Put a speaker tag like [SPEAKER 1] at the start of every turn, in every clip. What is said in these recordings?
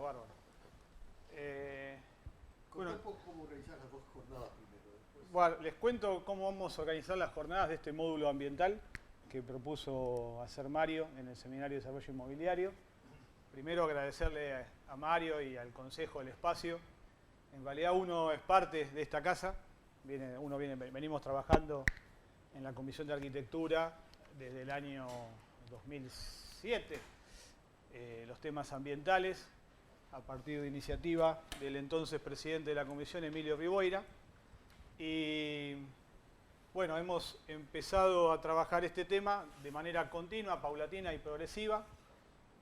[SPEAKER 1] bárbaro.
[SPEAKER 2] Contá un poco cómo organizar las dos jornadas primero. Después.
[SPEAKER 1] Bueno, les cuento cómo vamos a organizar las jornadas de este módulo ambiental que propuso hacer Mario en el Seminario de Desarrollo Inmobiliario. Primero agradecerle a Mario y al Consejo del Espacio. En realidad uno es parte de esta casa. Venimos trabajando en la Comisión de Arquitectura desde el año 2007, los temas ambientales, a partir de iniciativa del entonces presidente de la Comisión, Emilio Riboira. Y bueno, hemos empezado a trabajar este tema de manera continua, paulatina y progresiva,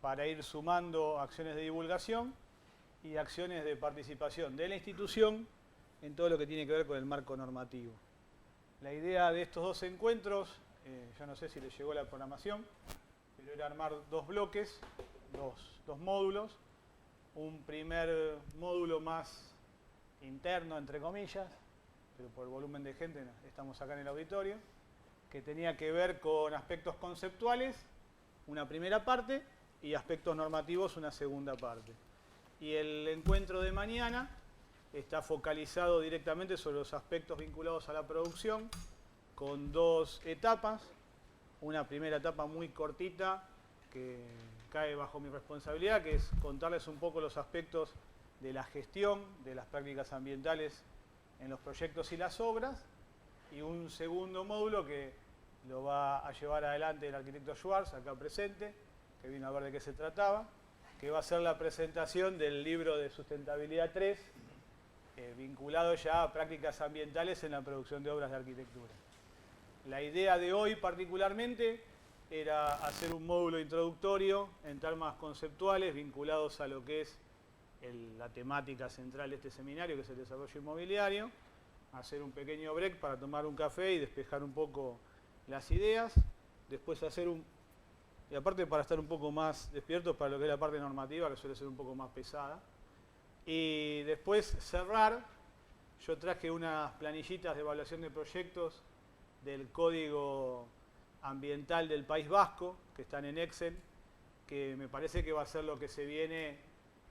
[SPEAKER 1] para ir sumando acciones de divulgación y acciones de participación de la institución en todo lo que tiene que ver con el marco normativo. La idea de estos dos encuentros, ya no sé si les llegó la programación, pero era armar dos bloques, dos módulos. Un primer módulo más interno, entre comillas, pero por el volumen de gente estamos acá en el auditorio, que tenía que ver con aspectos conceptuales, una primera parte, y aspectos normativos, una segunda parte. Y el encuentro de mañana está focalizado directamente sobre los aspectos vinculados a la producción, con dos etapas. Una primera etapa muy cortita, que cae bajo mi responsabilidad, que es contarles un poco los aspectos de la gestión de las prácticas ambientales en los proyectos y las obras, y un segundo módulo que lo va a llevar adelante el arquitecto Schwartz, acá presente, que vino a ver de qué se trataba, que va a ser la presentación del libro de Sustentabilidad 3, vinculado ya a prácticas ambientales en la producción de obras de arquitectura. La idea de hoy particularmente era hacer un módulo introductorio en temas conceptuales vinculados a lo que es la temática central de este seminario, que es el desarrollo inmobiliario, hacer un pequeño break para tomar un café y despejar un poco las ideas, después hacer y aparte para estar un poco más despiertos para lo que es la parte normativa, que suele ser un poco más pesada, y después cerrar. Yo traje unas planillitas de evaluación de proyectos del Código Ambiental del País Vasco, que están en Excel, que me parece que va a ser lo que se viene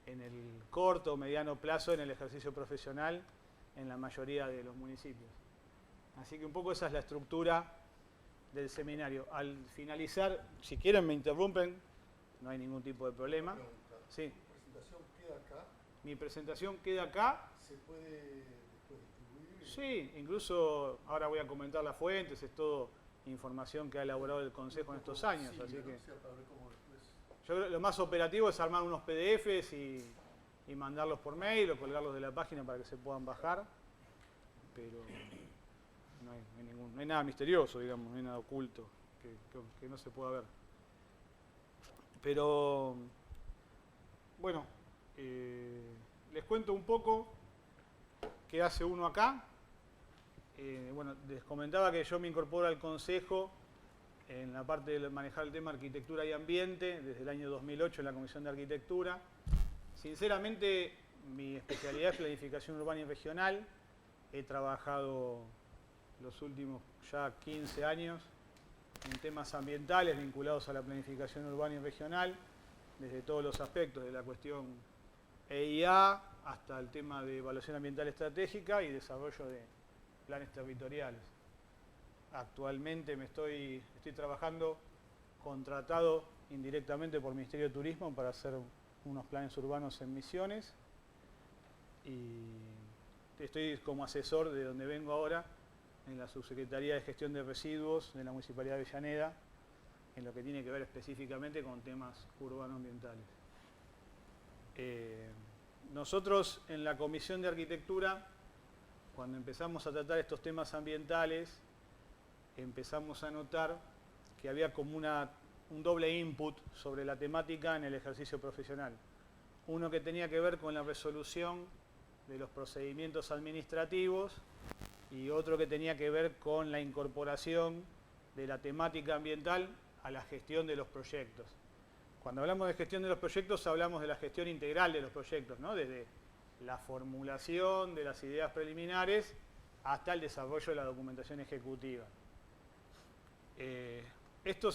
[SPEAKER 1] en el corto o mediano plazo en el ejercicio profesional en la mayoría de los municipios. Así que un poco esa es la estructura del seminario. Al finalizar, si quieren me interrumpen, no hay ningún tipo de problema. Sí.
[SPEAKER 2] ¿Tu presentación queda acá?
[SPEAKER 1] Mi presentación queda acá.
[SPEAKER 2] ¿Se puede después distribuir?
[SPEAKER 1] Sí, incluso ahora voy a comentar las fuentes, es todo información que ha elaborado el Consejo en estos años.
[SPEAKER 2] Sí,
[SPEAKER 1] así que
[SPEAKER 2] o sea, para ver cómo después.
[SPEAKER 1] yo creo que lo más operativo es armar unos PDFs y mandarlos por mail o colgarlos de la página para que se puedan bajar, pero no hay nada misterioso, digamos, no hay nada oculto que no se pueda ver. Pero, bueno, les cuento un poco qué hace uno acá. Bueno, les comentaba que yo me incorporo al Consejo en la parte de manejar el tema arquitectura y ambiente desde el año 2008 en la Comisión de Arquitectura. Sinceramente, mi especialidad es planificación urbana y regional. He trabajado los últimos ya 15 años en temas ambientales vinculados a la planificación urbana y regional, desde todos los aspectos, de la cuestión EIA hasta el tema de evaluación ambiental estratégica y desarrollo de planes territoriales. Actualmente estoy trabajando contratado indirectamente por el Ministerio de Turismo para hacer unos planes urbanos en Misiones, y estoy como asesor de donde vengo ahora en la Subsecretaría de Gestión de Residuos de la Municipalidad de Avellaneda, en lo que tiene que ver específicamente con temas urbano-ambientales. Nosotros en la Comisión de Arquitectura, cuando empezamos a tratar estos temas ambientales, empezamos a notar que había como un doble input sobre la temática en el ejercicio profesional. Uno que tenía que ver con la resolución de los procedimientos administrativos y otro que tenía que ver con la incorporación de la temática ambiental a la gestión de los proyectos. Cuando hablamos de gestión de los proyectos, hablamos de la gestión integral de los proyectos, ¿no? Desde la formulación de las ideas preliminares hasta el desarrollo de la documentación ejecutiva. Esto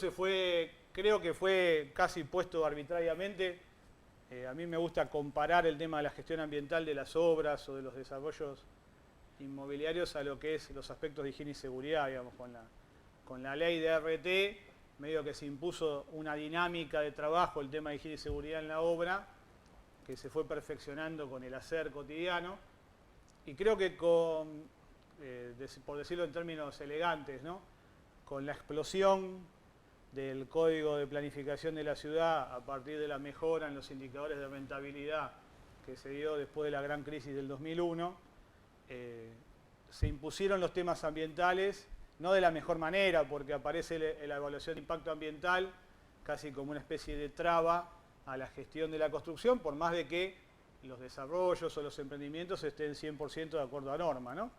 [SPEAKER 1] creo que fue casi puesto arbitrariamente A mí me gusta comparar el tema de la gestión ambiental de las obras o de los desarrollos inmobiliarios a lo que es los aspectos de higiene y seguridad, digamos, con la ley de RT, medio que se impuso una dinámica de trabajo, el tema de higiene y seguridad en la obra, que se fue perfeccionando con el hacer cotidiano, y creo que por decirlo en términos elegantes, ¿no? Con la explosión del Código de Planificación de la Ciudad a partir de la mejora en los indicadores de rentabilidad que se dio después de la gran crisis del 2001, se impusieron los temas ambientales, no de la mejor manera, porque aparece la evaluación de impacto ambiental casi como una especie de traba a la gestión de la construcción, por más de que los desarrollos o los emprendimientos estén 100% de acuerdo a norma, ¿no?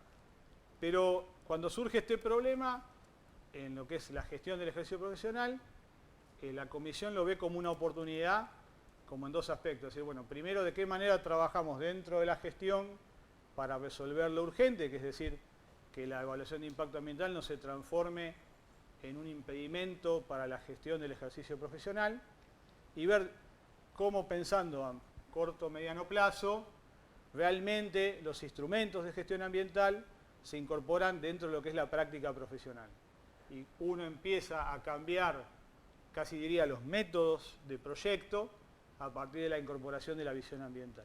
[SPEAKER 1] Pero cuando surge este problema, en lo que es la gestión del ejercicio profesional, la comisión lo ve como una oportunidad, como en dos aspectos. Es decir, bueno, primero, de qué manera trabajamos dentro de la gestión para resolver lo urgente, que es decir, que la evaluación de impacto ambiental no se transforme en un impedimento para la gestión del ejercicio profesional, y ver cómo, pensando a corto o mediano plazo, realmente los instrumentos de gestión ambiental se incorporan dentro de lo que es la práctica profesional. Y uno empieza a cambiar, casi diría, los métodos de proyecto a partir de la incorporación de la visión ambiental.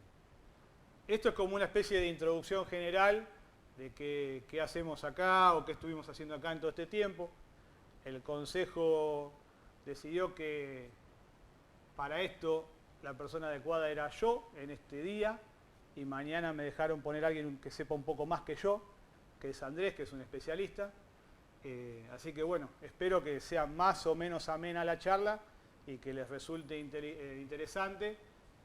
[SPEAKER 1] Esto es como una especie de introducción general de qué hacemos acá o qué estuvimos haciendo acá en todo este tiempo. El Consejo decidió que para esto la persona adecuada era yo en este día, y mañana me dejaron poner a alguien que sepa un poco más que yo, que es Andrés, que es un especialista. Así que bueno, espero que sea más o menos amena la charla y que les resulte interesante,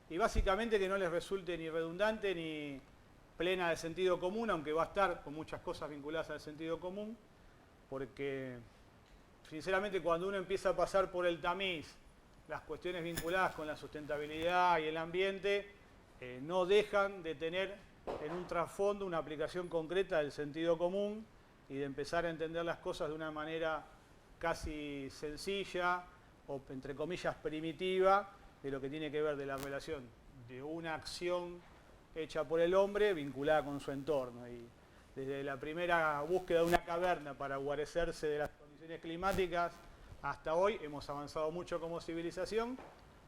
[SPEAKER 1] y básicamente que no les resulte ni redundante ni plena de sentido común, aunque va a estar con muchas cosas vinculadas al sentido común, porque sinceramente cuando uno empieza a pasar por el tamiz las cuestiones vinculadas con la sustentabilidad y el ambiente, no dejan de tener en un trasfondo una aplicación concreta del sentido común y de empezar a entender las cosas de una manera casi sencilla o, entre comillas, primitiva, de lo que tiene que ver de la relación de una acción hecha por el hombre vinculada con su entorno. Y desde la primera búsqueda de una caverna para guarecerse de las condiciones climáticas hasta hoy hemos avanzado mucho como civilización,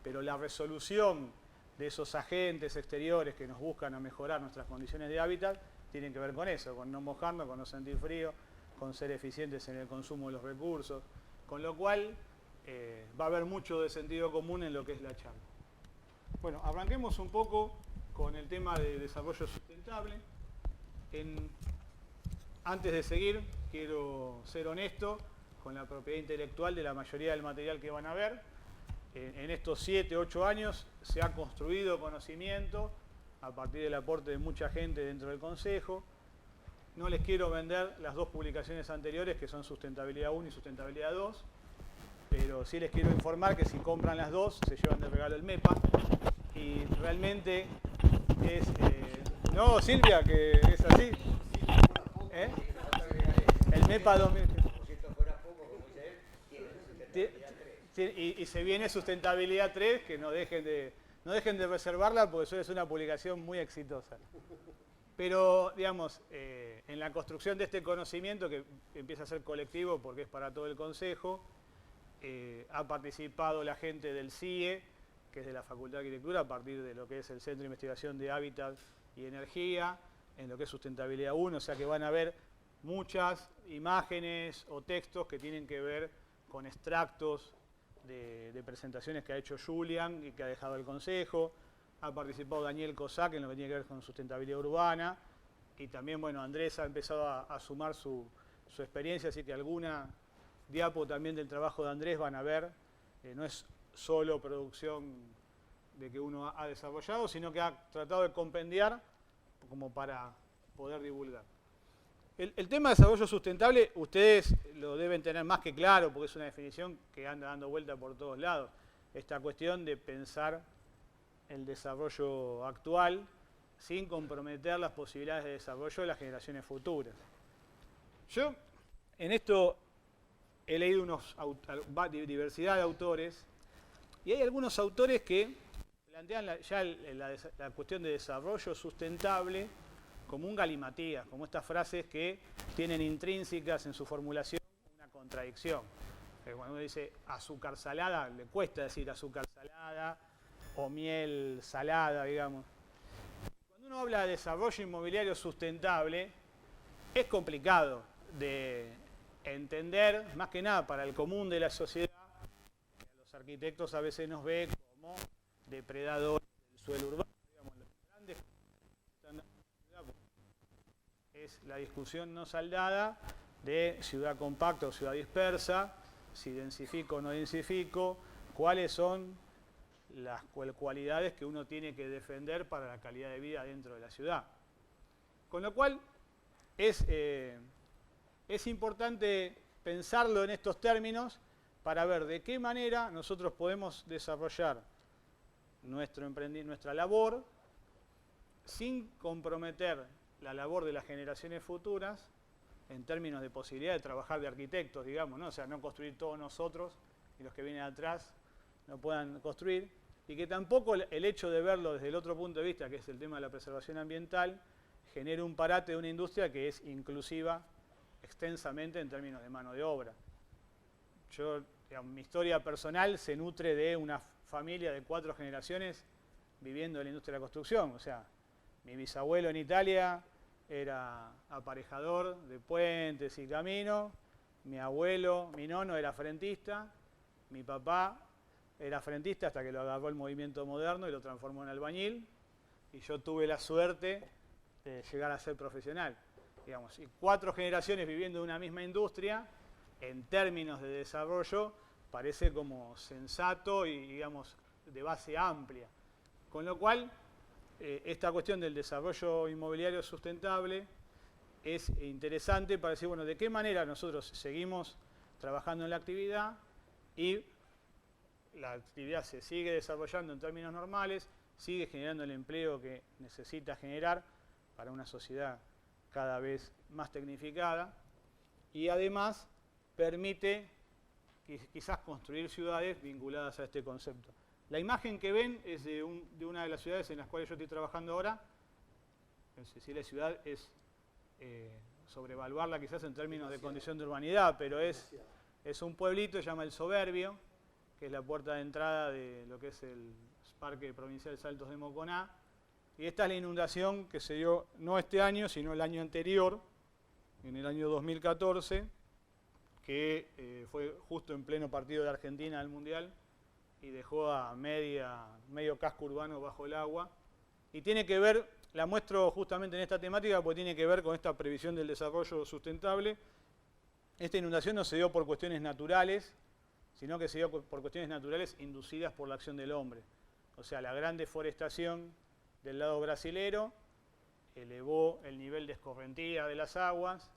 [SPEAKER 1] pero la resolución de esos agentes exteriores que nos buscan a mejorar nuestras condiciones de hábitat tienen que ver con eso, con no mojarnos, con no sentir frío, con ser eficientes en el consumo de los recursos, con lo cual va a haber mucho de sentido común en lo que es la charla. Bueno, arranquemos un poco con el tema de desarrollo sustentable. Antes de seguir, quiero ser honesto con la propiedad intelectual de la mayoría del material que van a ver. En estos 7, 8 años se ha construido conocimiento a partir del aporte de mucha gente dentro del Consejo. No les quiero vender las dos publicaciones anteriores, que son Sustentabilidad 1 y Sustentabilidad 2, pero sí les quiero informar que si compran las dos, se llevan de regalo el MEPA. Y realmente es... no, Silvia, que es así. El MEPA 2000. Y se viene Sustentabilidad 3, que no dejen de reservarla porque suele ser una publicación muy exitosa. Pero, digamos, en la construcción de este conocimiento, que empieza a ser colectivo porque es para todo el Consejo, ha participado la gente del CIE, que es de la Facultad de Arquitectura, a partir de lo que es el Centro de Investigación de Hábitat y Energía, en lo que es Sustentabilidad 1, o sea que van a ver muchas imágenes o textos que tienen que ver con extractos de presentaciones que ha hecho Julian y que ha dejado el Consejo. Ha participado Daniel Cossack en lo que tiene que ver con sustentabilidad urbana, y también, bueno, Andrés ha empezado a sumar su experiencia, así que alguna diapo también del trabajo de Andrés van a ver. No es solo producción de que uno ha desarrollado, sino que ha tratado de compendiar como para poder divulgar. El tema de desarrollo sustentable, ustedes lo deben tener más que claro, porque es una definición que anda dando vuelta por todos lados. Esta cuestión de pensar el desarrollo actual sin comprometer las posibilidades de desarrollo de las generaciones futuras. Yo en esto he leído diversidad de autores, y hay algunos autores que plantean la cuestión de desarrollo sustentable como un galimatías, como estas frases que tienen intrínsecas en su formulación una contradicción. Cuando uno dice azúcar salada, le cuesta decir azúcar salada o miel salada, digamos. Cuando uno habla de desarrollo inmobiliario sustentable, es complicado de entender, más que nada para el común de la sociedad, que a los arquitectos a veces nos ve como depredadores del suelo urbano, digamos, los grandes es la discusión no saldada de ciudad compacta o ciudad dispersa, si densifico o no densifico, cuáles son las cualidades que uno tiene que defender para la calidad de vida dentro de la ciudad. Con lo cual es importante pensarlo en estos términos para ver de qué manera nosotros podemos desarrollar nuestra labor sin comprometer la labor de las generaciones futuras en términos de posibilidad de trabajar de arquitectos, digamos, ¿no? O sea, no construir todos nosotros y los que vienen atrás no puedan construir, y que tampoco el hecho de verlo desde el otro punto de vista, que es el tema de la preservación ambiental, genere un parate de una industria que es inclusiva extensamente en términos de mano de obra. Yo, digamos, mi historia personal se nutre de una familia de 4 generaciones viviendo en la industria de la construcción. O sea, mi bisabuelo en Italia era aparejador de puentes y caminos, mi abuelo, mi nono, era frentista, mi papá era frentista hasta que lo agarró el movimiento moderno y lo transformó en albañil, y yo tuve la suerte de llegar a ser profesional. Digamos, y 4 generaciones viviendo en una misma industria, en términos de desarrollo, parece como sensato y, digamos, de base amplia. Con lo cual, esta cuestión del desarrollo inmobiliario sustentable es interesante para decir, bueno, de qué manera nosotros seguimos trabajando en la actividad y la actividad se sigue desarrollando en términos normales, sigue generando el empleo que necesita generar para una sociedad cada vez más tecnificada, y además permite quizás construir ciudades vinculadas a este concepto. La imagen que ven es de una de las ciudades en las cuales yo estoy trabajando ahora. Si la ciudad es sobrevaluarla quizás en términos de condición de urbanidad, pero es un pueblito, se llama El Soberbio, que es la puerta de entrada de lo que es el Parque Provincial Saltos de Moconá. Y esta es la inundación que se dio no este año, sino el año anterior, en el año 2014, que fue justo en pleno partido de Argentina del Mundial y dejó a medio casco urbano bajo el agua. Y tiene que ver, la muestro justamente en esta temática porque tiene que ver con esta previsión del desarrollo sustentable. Esta inundación no se dio por cuestiones naturales, sino que se dio por cuestiones naturales inducidas por la acción del hombre. O sea, la gran deforestación del lado brasilero elevó el nivel de escorrentía de las aguas,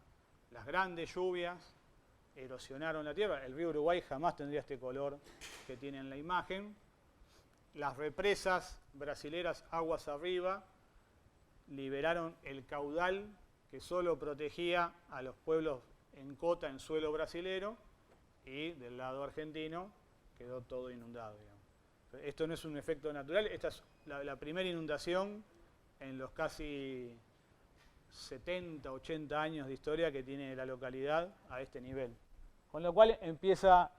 [SPEAKER 1] las grandes lluvias erosionaron la tierra. El río Uruguay jamás tendría este color que tiene en la imagen. Las represas brasileras aguas arriba liberaron el caudal que solo protegía a los pueblos en cota en suelo brasilero, y del lado argentino quedó todo inundado, digamos. Esto no es un efecto natural, esta es la primera inundación en los casi 70, 80 años de historia que tiene la localidad a este nivel. Con lo cual empieza,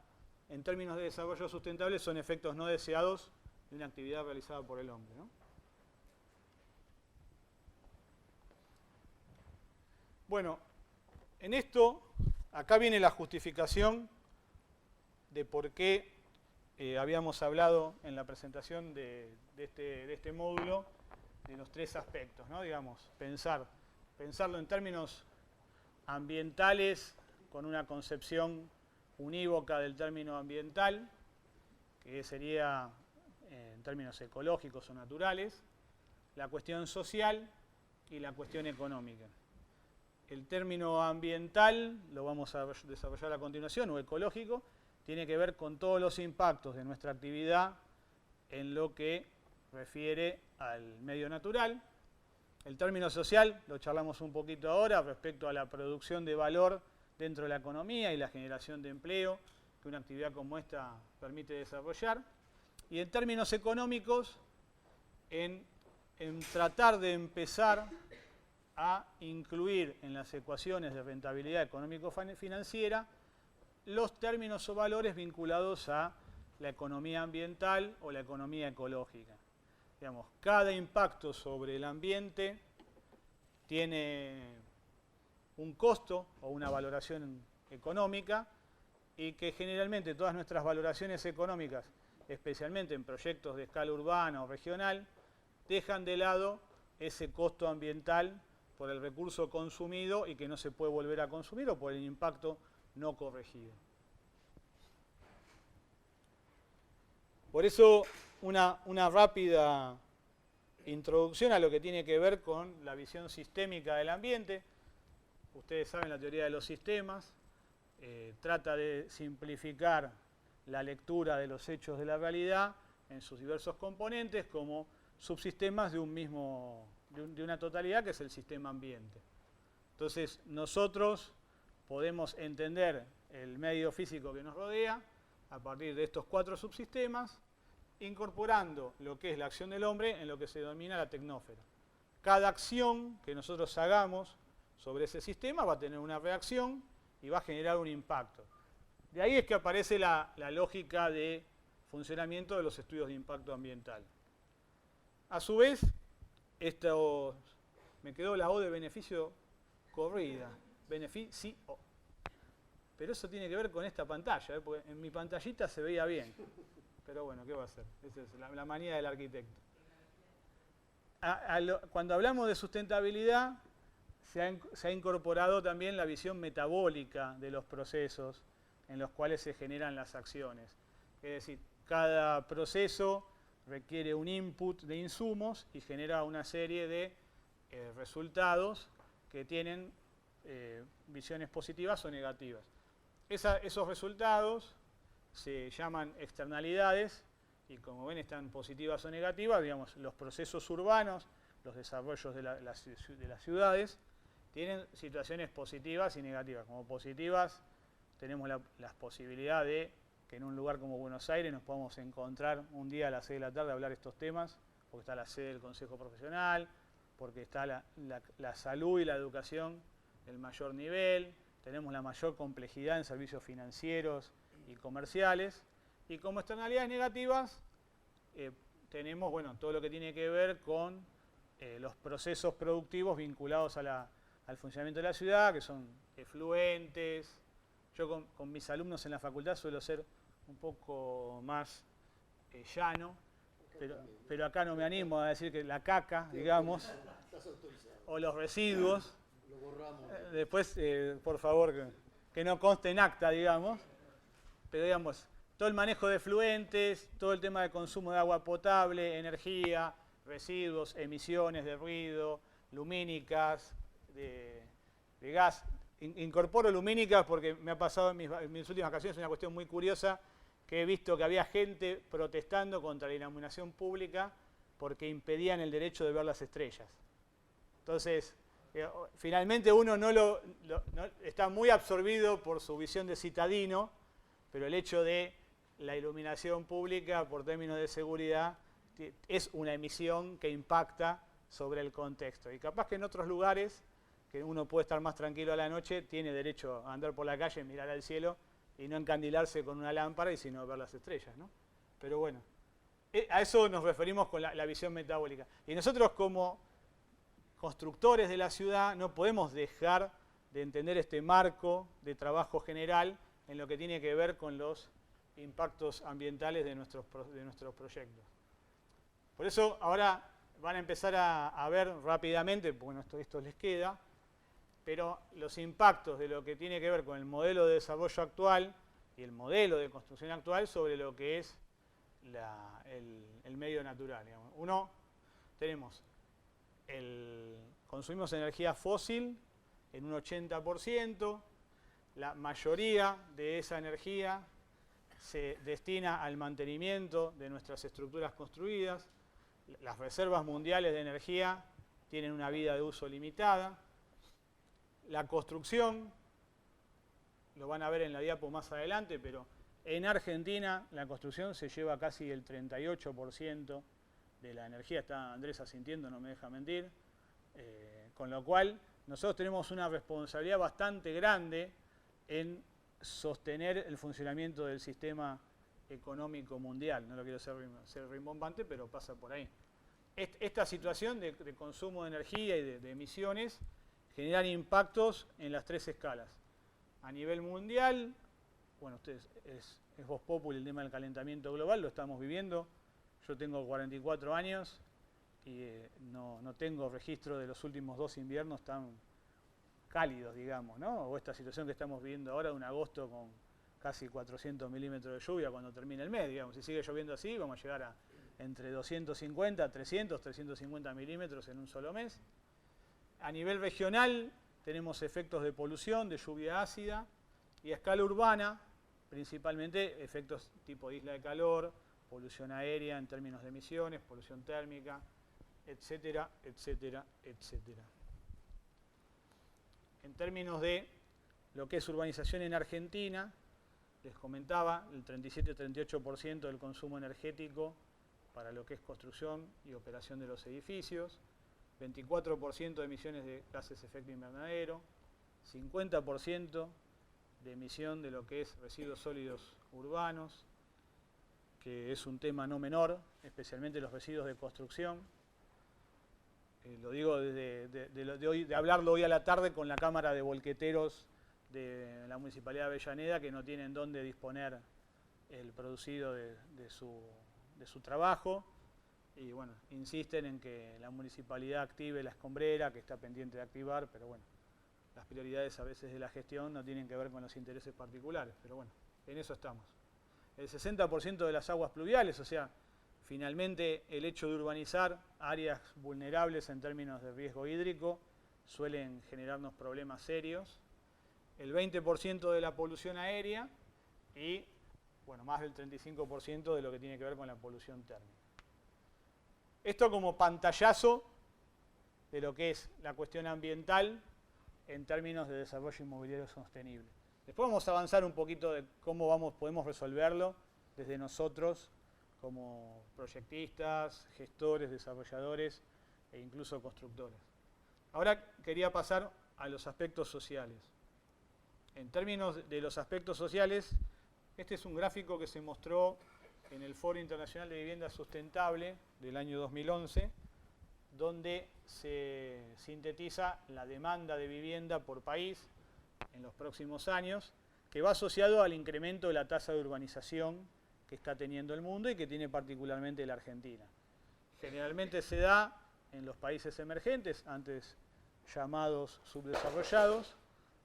[SPEAKER 1] en términos de desarrollo sustentable, son efectos no deseados de una actividad realizada por el hombre, ¿no? Bueno, en esto, acá viene la justificación de por qué habíamos hablado en la presentación de este módulo de los 3 aspectos, ¿no? Digamos, pensarlo en términos ambientales con una concepción unívoca del término ambiental, que sería en términos ecológicos o naturales, la cuestión social y la cuestión económica. El término ambiental lo vamos a desarrollar a continuación, o ecológico, tiene que ver con todos los impactos de nuestra actividad en lo que refiere al medio natural. El término social lo charlamos un poquito ahora respecto a la producción de valor dentro de la economía y la generación de empleo que una actividad como esta permite desarrollar. Y en términos económicos en tratar de empezar a incluir en las ecuaciones de rentabilidad económico-financiera los términos o valores vinculados a la economía ambiental o la economía ecológica. Digamos, cada impacto sobre el ambiente tiene un costo o una valoración económica y que generalmente todas nuestras valoraciones económicas, especialmente en proyectos de escala urbana o regional, dejan de lado ese costo ambiental por el recurso consumido y que no se puede volver a consumir o por el impacto no corregido. Por eso, una rápida introducción a lo que tiene que ver con la visión sistémica del ambiente. Ustedes saben la teoría de los sistemas, trata de simplificar la lectura de los hechos de la realidad en sus diversos componentes como subsistemas de de una totalidad que es el sistema ambiente. Entonces, nosotros podemos entender el medio físico que nos rodea a partir de estos 4 subsistemas, incorporando lo que es la acción del hombre en lo que se denomina la tecnósfera. Cada acción que nosotros hagamos sobre ese sistema va a tener una reacción y va a generar un impacto. De ahí es que aparece la lógica de funcionamiento de los estudios de impacto ambiental. A su vez, me quedó la O de beneficio corrida. Beneficio. Pero eso tiene que ver con esta pantalla, porque en mi pantallita se veía bien. Pero bueno, ¿qué va a hacer? Esa es la manía del arquitecto. Cuando hablamos de sustentabilidad, se ha incorporado también la visión metabólica de los procesos en los cuales se generan las acciones. Es decir, cada proceso requiere un input de insumos y genera una serie de resultados que tienen visiones positivas o negativas. Esos resultados se llaman externalidades y como ven están positivas o negativas. Digamos, los procesos urbanos, los desarrollos de las ciudades, tienen situaciones positivas y negativas. Como positivas tenemos la posibilidad de que en un lugar como Buenos Aires nos podamos encontrar un día a las 6 de la tarde a hablar estos temas, porque está la sede del Consejo Profesional, porque está la salud y la educación del mayor nivel, tenemos la mayor complejidad en servicios financieros y comerciales, y como externalidades negativas tenemos todo lo que tiene que ver con los procesos productivos vinculados al funcionamiento de la ciudad, que son efluentes. Yo con mis alumnos en la facultad suelo ser un poco más llano, pero acá no me animo a decir que la caca, digamos, o los residuos.
[SPEAKER 2] Lo borramos.
[SPEAKER 1] Después, por favor, que no conste en acta, digamos. Pero digamos, todo el manejo de efluentes, todo el tema de consumo de agua potable, energía, residuos, emisiones de ruido, lumínicas, de gas. Incorporo lumínicas porque me ha pasado en mis últimas vacaciones una cuestión muy curiosa, que he visto que había gente protestando contra la iluminación pública porque impedían el derecho de ver las estrellas. Entonces, finalmente uno no está muy absorbido por su visión de citadino, pero el hecho de la iluminación pública por términos de seguridad es una emisión que impacta sobre el contexto. Y capaz que en otros lugares, que uno puede estar más tranquilo a la noche, tiene derecho a andar por la calle, mirar al cielo y no encandilarse con una lámpara y sino ver las estrellas, ¿no? Pero bueno, a eso nos referimos con la visión metabólica. Y nosotros como constructores de la ciudad no podemos dejar de entender este marco de trabajo general en lo que tiene que ver con los impactos ambientales de nuestros proyectos. Por eso ahora van a empezar a ver rápidamente, porque esto les queda, pero los impactos de lo que tiene que ver con el modelo de desarrollo actual y el modelo de construcción actual sobre lo que es el medio natural. Digamos. Consumimos energía fósil en un 80%, la mayoría de esa energía se destina al mantenimiento de nuestras estructuras construidas, las reservas mundiales de energía tienen una vida de uso limitada. La construcción, lo van a ver en la diapo más adelante, pero en Argentina la construcción se lleva casi el 38% de la energía. Está Andrés asintiendo, no me deja mentir. Con lo cual, nosotros tenemos una responsabilidad bastante grande en sostener el funcionamiento del sistema económico mundial. No lo quiero ser rimbombante, pero pasa por ahí. Esta situación de consumo de energía y de emisiones generan impactos en las tres escalas. A nivel mundial, bueno, ustedes es voz populi el tema del calentamiento global, lo estamos viviendo. Yo tengo 44 años y no tengo registro de los últimos 2 inviernos tan cálidos, digamos, ¿no? O esta situación que estamos viviendo ahora de un agosto con casi 400 milímetros de lluvia cuando termine el mes, digamos. Si sigue lloviendo así, vamos a llegar a entre 250, 300, 350 milímetros en un solo mes. A nivel regional tenemos efectos de polución, de lluvia ácida, y a escala urbana, principalmente efectos tipo isla de calor, polución aérea en términos de emisiones, polución térmica, etcétera, etcétera, etcétera. En términos de lo que es urbanización en Argentina, les comentaba, el 37-38% del consumo energético para lo que es construcción y operación de los edificios, 24% de emisiones de gases de efecto invernadero, 50% de emisión de lo que es residuos sólidos urbanos, que es un tema no menor, especialmente los residuos de construcción. Lo digo de hablarlo hoy a la tarde con la Cámara de Volqueteros de la Municipalidad de Avellaneda, que no tienen dónde disponer el producido de su trabajo. Y bueno, insisten en que la municipalidad active la escombrera, que está pendiente de activar, pero bueno, las prioridades a veces de la gestión no tienen que ver con los intereses particulares, pero bueno, en eso estamos. El 60% de las aguas pluviales, o sea, finalmente el hecho de urbanizar áreas vulnerables en términos de riesgo hídrico suelen generarnos problemas serios. El 20% de la polución aérea y, bueno, más del 35% de lo que tiene que ver con la polución térmica. Esto como pantallazo de lo que es la cuestión ambiental en términos de desarrollo inmobiliario sostenible. Después vamos a avanzar un poquito de cómo podemos resolverlo desde nosotros como proyectistas, gestores, desarrolladores e incluso constructores. Ahora quería pasar a los aspectos sociales. En términos de los aspectos sociales, este es un gráfico que se mostró en el Foro Internacional de Vivienda Sustentable del año 2011, donde se sintetiza la demanda de vivienda por país en los próximos años, que va asociado al incremento de la tasa de urbanización que está teniendo el mundo y que tiene particularmente la Argentina. Generalmente se da en los países emergentes, antes llamados subdesarrollados,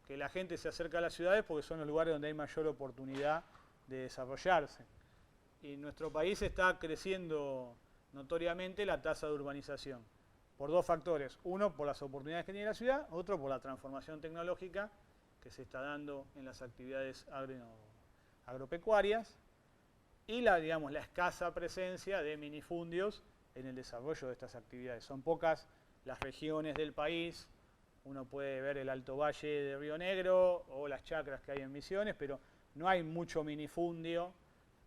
[SPEAKER 1] que la gente se acerca a las ciudades porque son los lugares donde hay mayor oportunidad de desarrollarse. Y en nuestro país está creciendo notoriamente la tasa de urbanización por 2 factores. Uno, por las oportunidades que tiene la ciudad, otro, por la transformación tecnológica que se está dando en las actividades agropecuarias y la escasa presencia de minifundios en el desarrollo de estas actividades. Son pocas las regiones del país, uno puede ver el Alto Valle de Río Negro o las chacras que hay en Misiones, pero no hay mucho minifundio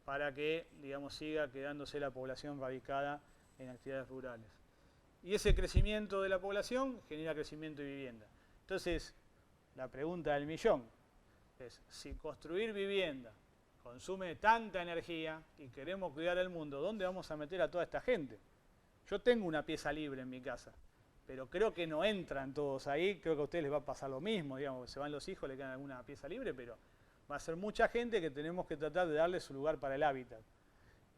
[SPEAKER 1] para que, siga quedándose la población radicada en actividades rurales. Y ese crecimiento de la población genera crecimiento de vivienda. Entonces, la pregunta del millón es, si construir vivienda consume tanta energía y queremos cuidar el mundo, ¿dónde vamos a meter a toda esta gente? Yo tengo una pieza libre en mi casa, pero creo que no entran todos ahí, creo que a ustedes les va a pasar lo mismo, se van los hijos, le quedan alguna pieza libre, pero va a ser mucha gente que tenemos que tratar de darle su lugar para el hábitat.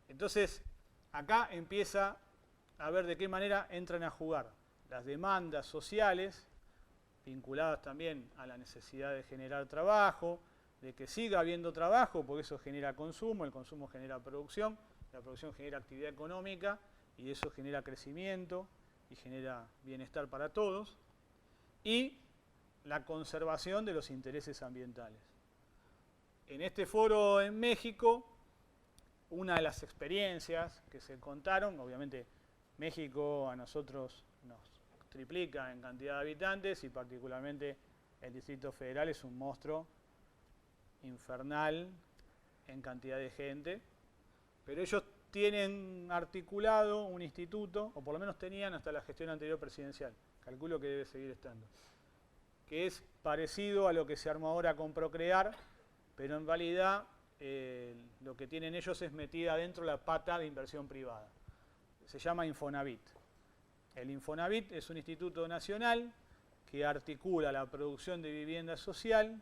[SPEAKER 1] Entonces, acá empieza a ver de qué manera entran a jugar las demandas sociales, vinculadas también a la necesidad de generar trabajo, de que siga habiendo trabajo, porque eso genera consumo, el consumo genera producción, la producción genera actividad económica, y eso genera crecimiento y genera bienestar para todos, y la conservación de los intereses ambientales. En este foro en México, una de las experiencias que se contaron, obviamente México a nosotros nos triplica en cantidad de habitantes y particularmente el Distrito Federal es un monstruo infernal en cantidad de gente, pero ellos tienen articulado un instituto, o por lo menos tenían hasta la gestión anterior presidencial, calculo que debe seguir estando, que es parecido a lo que se armó ahora con Procrear, pero en realidad lo que tienen ellos es metida adentro la pata de inversión privada. Se llama Infonavit. El Infonavit es un instituto nacional que articula la producción de vivienda social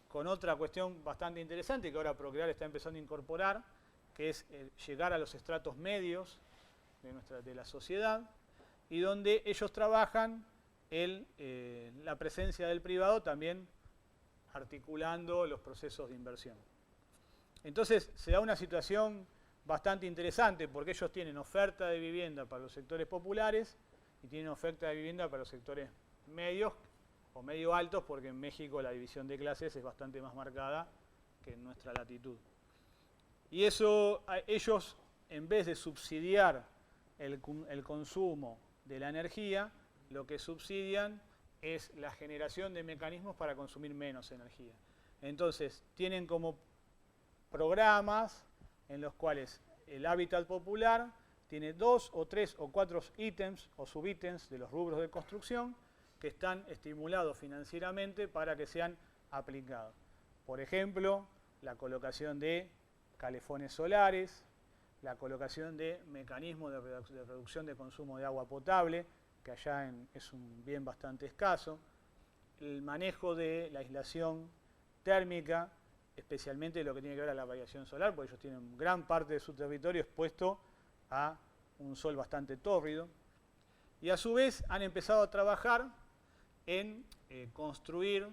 [SPEAKER 1] con otra cuestión bastante interesante que ahora Procrear está empezando a incorporar, que es llegar a los estratos medios de la sociedad, y donde ellos trabajan la presencia del privado también articulando los procesos de inversión. Entonces se da una situación bastante interesante porque ellos tienen oferta de vivienda para los sectores populares y tienen oferta de vivienda para los sectores medios o medio altos, porque en México la división de clases es bastante más marcada que en nuestra latitud. Y eso, ellos, en vez de subsidiar el consumo de la energía, lo que subsidian es la generación de mecanismos para consumir menos energía. Entonces, tienen como programas en los cuales el hábitat popular tiene 2 o 3 o 4 ítems o subítems de los rubros de construcción que están estimulados financieramente para que sean aplicados. Por ejemplo, la colocación de calefones solares, la colocación de mecanismos de reducción de consumo de agua potable, que allá es un bien bastante escaso, el manejo de la aislación térmica, especialmente lo que tiene que ver a la radiación solar, porque ellos tienen gran parte de su territorio expuesto a un sol bastante tórrido, y a su vez han empezado a trabajar en construir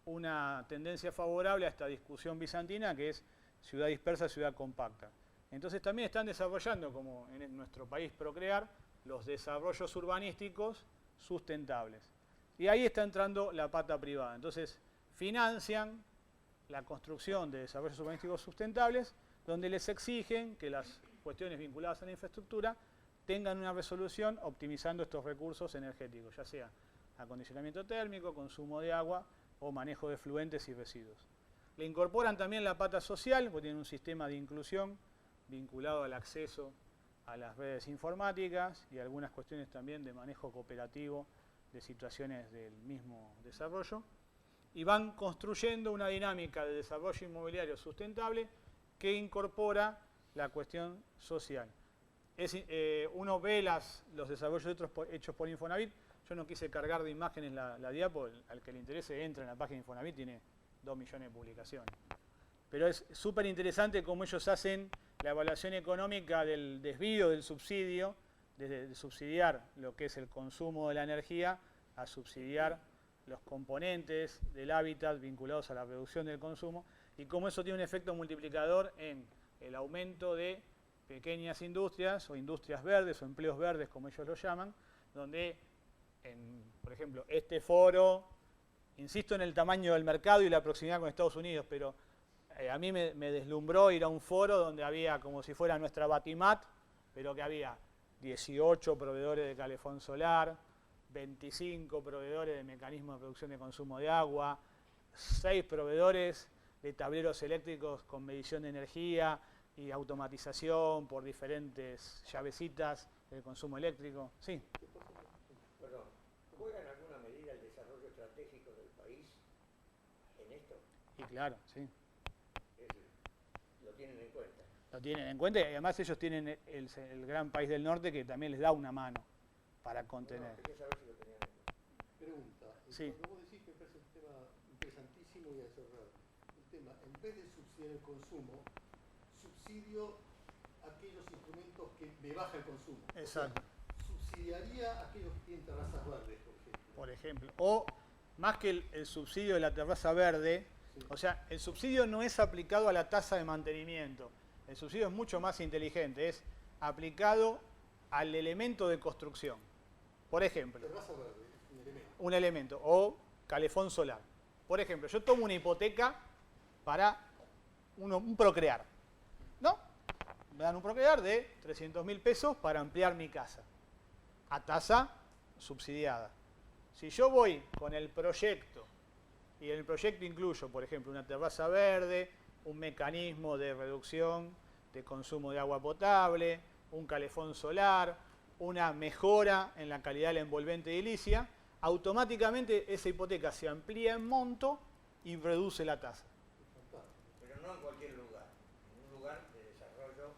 [SPEAKER 1] una tendencia favorable a esta discusión bizantina, que es ciudad dispersa, ciudad compacta. Entonces también están desarrollando, como en nuestro país Procrear, los desarrollos urbanísticos sustentables. Y ahí está entrando la pata privada. Entonces financian la construcción de desarrollos urbanísticos sustentables, donde les exigen que las cuestiones vinculadas a la infraestructura tengan una resolución optimizando estos recursos energéticos, ya sea acondicionamiento térmico, consumo de agua o manejo de efluentes y residuos. Le incorporan también la pata social, porque tienen un sistema de inclusión vinculado al acceso a las redes informáticas y algunas cuestiones también de manejo cooperativo de situaciones del mismo desarrollo. Y van construyendo una dinámica de desarrollo inmobiliario sustentable que incorpora la cuestión social. Uno ve los desarrollos hechos por Infonavit. Yo no quise cargar de imágenes la diapo, al que le interese entra en la página de Infonavit, tiene 2 millones de publicaciones. Pero es súper interesante cómo ellos hacen la evaluación económica del desvío del subsidio, desde subsidiar lo que es el consumo de la energía a subsidiar los componentes del hábitat vinculados a la reducción del consumo, y cómo eso tiene un efecto multiplicador en el aumento de pequeñas industrias o industrias verdes o empleos verdes, como ellos lo llaman, donde, por ejemplo, este foro, insisto en el tamaño del mercado y la proximidad con Estados Unidos, pero a mí me deslumbró ir a un foro donde había como si fuera nuestra Batimat, pero que había 18 proveedores de calefón solar, 25 proveedores de mecanismos de reducción de consumo de agua, 6 proveedores de tableros eléctricos con medición de energía y automatización por diferentes llavecitas del consumo eléctrico. Sí.
[SPEAKER 3] Perdón, ¿juega en alguna medida el desarrollo estratégico del país en esto?
[SPEAKER 1] Y claro, sí.
[SPEAKER 3] ¿Lo tienen en cuenta?
[SPEAKER 1] Lo tienen en cuenta y además ellos tienen el gran país del norte que también les da una mano para contener.
[SPEAKER 3] No, quería saber si lo tenían en cuenta.
[SPEAKER 2] Pregunta.
[SPEAKER 1] Sí.
[SPEAKER 2] Cuando vos decís que me parece un tema interesantísimo y a cerrar. El tema, en vez de subsidiar el consumo, subsidio aquellos instrumentos que me baja el consumo.
[SPEAKER 1] Exacto.
[SPEAKER 2] O sea, subsidiaría aquellos que tienen terrazas verdes, por ejemplo.
[SPEAKER 1] Por ejemplo. O más que el subsidio de la terraza verde, sí. O sea, el subsidio no es aplicado a la tasa de mantenimiento. El subsidio es mucho más inteligente, es aplicado al elemento de construcción. Por ejemplo,
[SPEAKER 2] Terraza verde, un elemento.
[SPEAKER 1] Un elemento, o calefón solar. Por ejemplo, yo tomo una hipoteca para un Procrear, ¿no? Me dan un Procrear de 300.000 pesos para ampliar mi casa, a tasa subsidiada. Si yo voy con el proyecto, y en el proyecto incluyo, por ejemplo, una terraza verde, un mecanismo de reducción de consumo de agua potable, un calefón solar, una mejora en la calidad de la envolvente edilicia, automáticamente esa hipoteca se amplía en monto y reduce la tasa.
[SPEAKER 3] Pero no en cualquier lugar, en un lugar de desarrollo.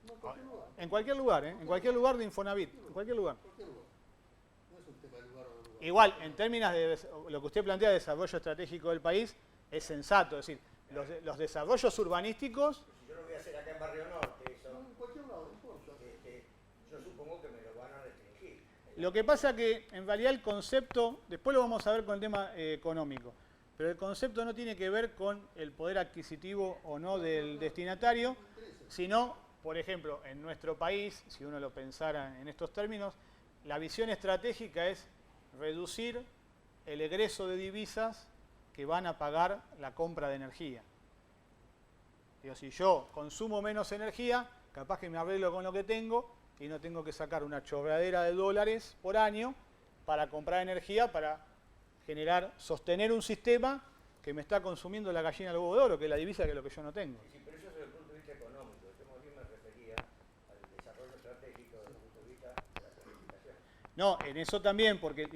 [SPEAKER 2] No en cualquier lugar.
[SPEAKER 1] En cualquier lugar, ¿eh? En cualquier lugar de Infonavit, en cualquier lugar.
[SPEAKER 2] Cualquier lugar. No es un tema de lugar o no lugar.
[SPEAKER 1] Igual, en términos de lo que usted plantea de desarrollo estratégico del país, es sensato, es decir, los desarrollos urbanísticos.
[SPEAKER 3] Si yo lo voy a hacer acá en Barrio Norte, eso,
[SPEAKER 2] No, en cualquier lado, no importa.
[SPEAKER 3] yo supongo que me lo van a restringir.
[SPEAKER 1] Lo que pasa que en realidad el concepto, después lo vamos a ver con el tema económico, pero el concepto no tiene que ver con el poder adquisitivo o no del destinatario, sino, por ejemplo, en nuestro país, si uno lo pensara en estos términos, la visión estratégica es reducir el egreso de divisas que van a pagar la compra de energía. Digo, si yo consumo menos energía, capaz que me arreglo con lo que tengo y no tengo que sacar una chorradera de dólares por año para comprar energía, para sostener un sistema que me está consumiendo la gallina del huevo de oro, que es la divisa, que es lo que yo no tengo.
[SPEAKER 3] Sí, pero eso es desde el punto de vista económico. Yo más bien me refería al desarrollo estratégico desde el punto de vista de la planificación.
[SPEAKER 1] No, en eso también, porque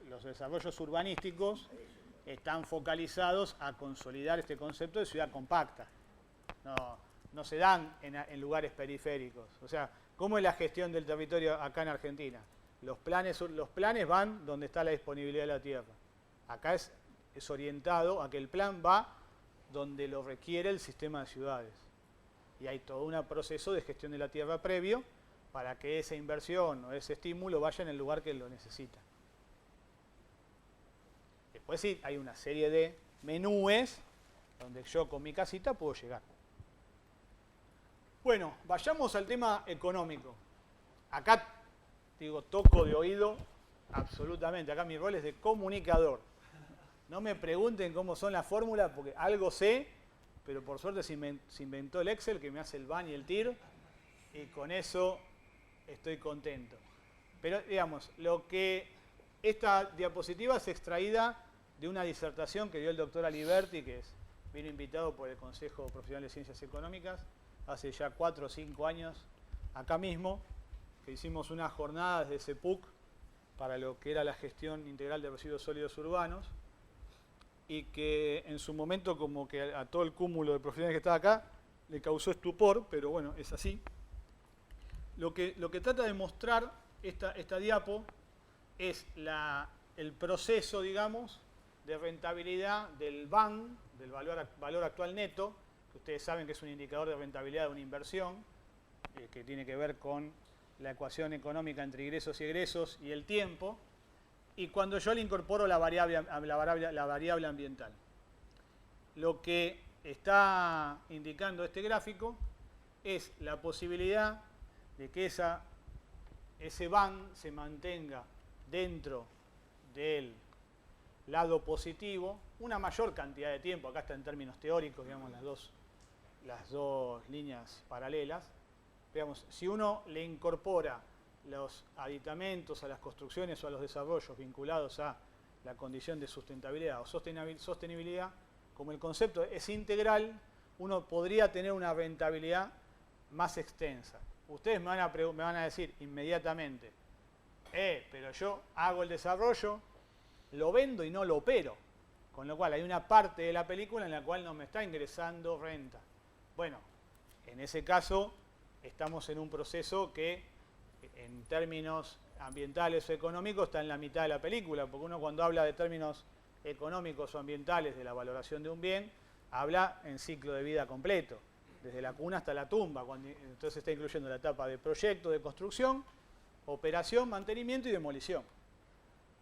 [SPEAKER 1] los desarrollos urbanísticos están focalizados a consolidar este concepto de ciudad compacta. No se dan en lugares periféricos. O sea, ¿cómo es la gestión del territorio acá en Argentina? Los planes van donde está la disponibilidad de la tierra. Acá es orientado a que el plan va donde lo requiere el sistema de ciudades. Y hay todo un proceso de gestión de la tierra previo para que esa inversión o ese estímulo vaya en el lugar que lo necesita. Después sí, hay una serie de menúes donde yo con mi casita puedo llegar. Bueno, vayamos al tema económico. Acá, toco de oído absolutamente. Acá mi rol es de comunicador. No me pregunten cómo son las fórmulas, porque algo sé, pero por suerte se inventó el Excel que me hace el BAN y el TIR, y con eso estoy contento. Pero, digamos, esta diapositiva es extraída de una disertación que dio el doctor Aliberti, que vino invitado por el Consejo Profesional de Ciencias Económicas, hace ya 4 o 5 años, acá mismo, que hicimos unas jornadas de CEPUC para lo que era la gestión integral de residuos sólidos urbanos, y que en su momento como que a todo el cúmulo de profesionales que estaba acá le causó estupor, pero bueno, es así. Lo que trata de mostrar esta diapo es el proceso, digamos, de rentabilidad del VAN, del valor actual neto, que ustedes saben que es un indicador de rentabilidad de una inversión, que tiene que ver con la ecuación económica entre ingresos y egresos y el tiempo, y cuando yo le incorporo la variable ambiental. Lo que está indicando este gráfico es la posibilidad de que ese VAN se mantenga dentro del lado positivo una mayor cantidad de tiempo. Acá está en términos teóricos, digamos, las dos líneas paralelas. Digamos, si uno le incorpora los aditamentos a las construcciones o a los desarrollos vinculados a la condición de sustentabilidad o sostenibilidad, como el concepto es integral, uno podría tener una rentabilidad más extensa. Ustedes me van a decir inmediatamente, pero yo hago el desarrollo, lo vendo y no lo opero. Con lo cual hay una parte de la película en la cual no me está ingresando renta. Bueno, en ese caso estamos en un proceso que en términos ambientales o económicos está en la mitad de la película, porque uno cuando habla de términos económicos o ambientales de la valoración de un bien, habla en ciclo de vida completo, desde la cuna hasta la tumba, entonces está incluyendo la etapa de proyecto, de construcción, operación, mantenimiento y demolición.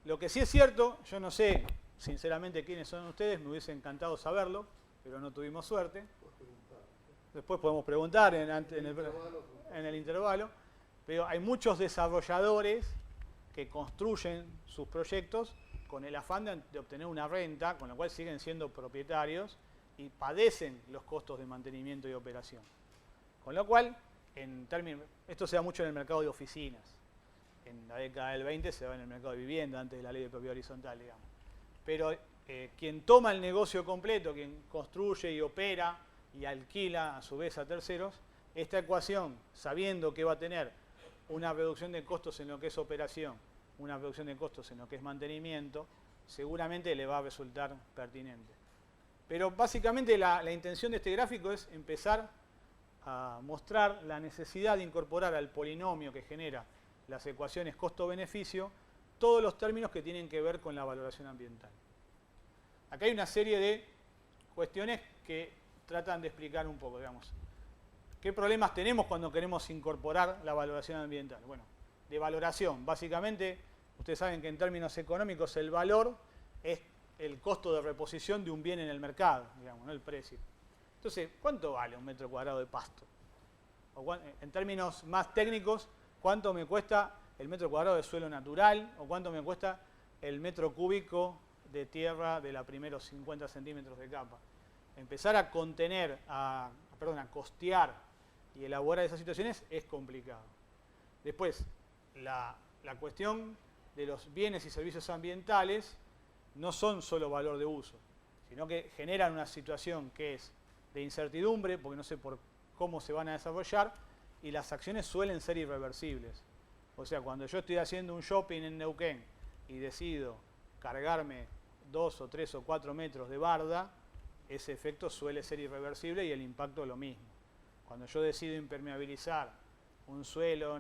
[SPEAKER 1] Lo que sí es cierto, yo no sé sinceramente quiénes son ustedes, me hubiese encantado saberlo, pero no tuvimos suerte. Después podemos preguntar en el intervalo, pero hay muchos desarrolladores que construyen sus proyectos con el afán de obtener una renta, con lo cual siguen siendo propietarios y padecen los costos de mantenimiento y operación. Con lo cual, esto se da mucho en el mercado de oficinas. En la década del 20 se da en el mercado de vivienda, antes de la ley de propiedad horizontal, digamos. Pero quien toma el negocio completo, quien construye y opera y alquila a su vez a terceros, esta ecuación, sabiendo que va a tener una reducción de costos en lo que es operación, una reducción de costos en lo que es mantenimiento, seguramente le va a resultar pertinente. Pero básicamente la intención de este gráfico es empezar a mostrar la necesidad de incorporar al polinomio que genera las ecuaciones costo-beneficio todos los términos que tienen que ver con la valoración ambiental. Acá hay una serie de cuestiones que tratan de explicar un poco, digamos. ¿Qué problemas tenemos cuando queremos incorporar la valoración ambiental? Bueno, de valoración. Básicamente, ustedes saben que en términos económicos el valor es el costo de reposición de un bien en el mercado, digamos, no el precio. Entonces, ¿cuánto vale un metro cuadrado de pasto? O en términos más técnicos, ¿cuánto me cuesta el metro cuadrado de suelo natural? ¿O cuánto me cuesta el metro cúbico de tierra de los primeros 50 centímetros de capa? Empezar a contener, a costear y elaborar esas situaciones es complicado. Después, la cuestión de los bienes y servicios ambientales no son solo valor de uso, sino que generan una situación que es de incertidumbre, porque no sé por cómo se van a desarrollar, y las acciones suelen ser irreversibles. O sea, cuando yo estoy haciendo un shopping en Neuquén y decido cargarme 2 o 3 o 4 metros de barda, ese efecto suele ser irreversible y el impacto lo mismo. Cuando yo decido impermeabilizar un suelo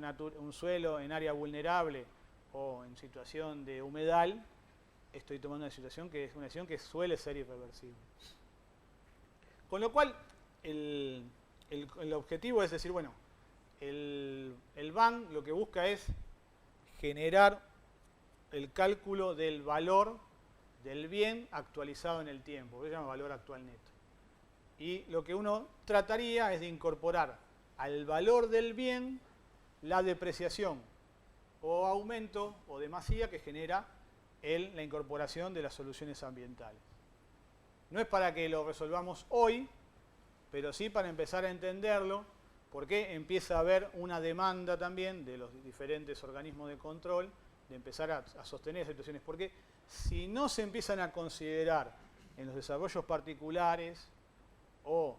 [SPEAKER 1] en área vulnerable o en situación de humedal, estoy tomando una decisión que suele ser irreversible. Con lo cual, el objetivo es decir, bueno, el BAN lo que busca es generar el cálculo del valor del bien actualizado en el tiempo, que se llama valor actual neto. Y lo que uno trataría es de incorporar al valor del bien la depreciación o aumento o demasía que genera la incorporación de las soluciones ambientales. No es para que lo resolvamos hoy, pero sí para empezar a entenderlo, porque empieza a haber una demanda también de los diferentes organismos de control de empezar a sostener esas situaciones. Porque si no se empiezan a considerar en los desarrollos particulares o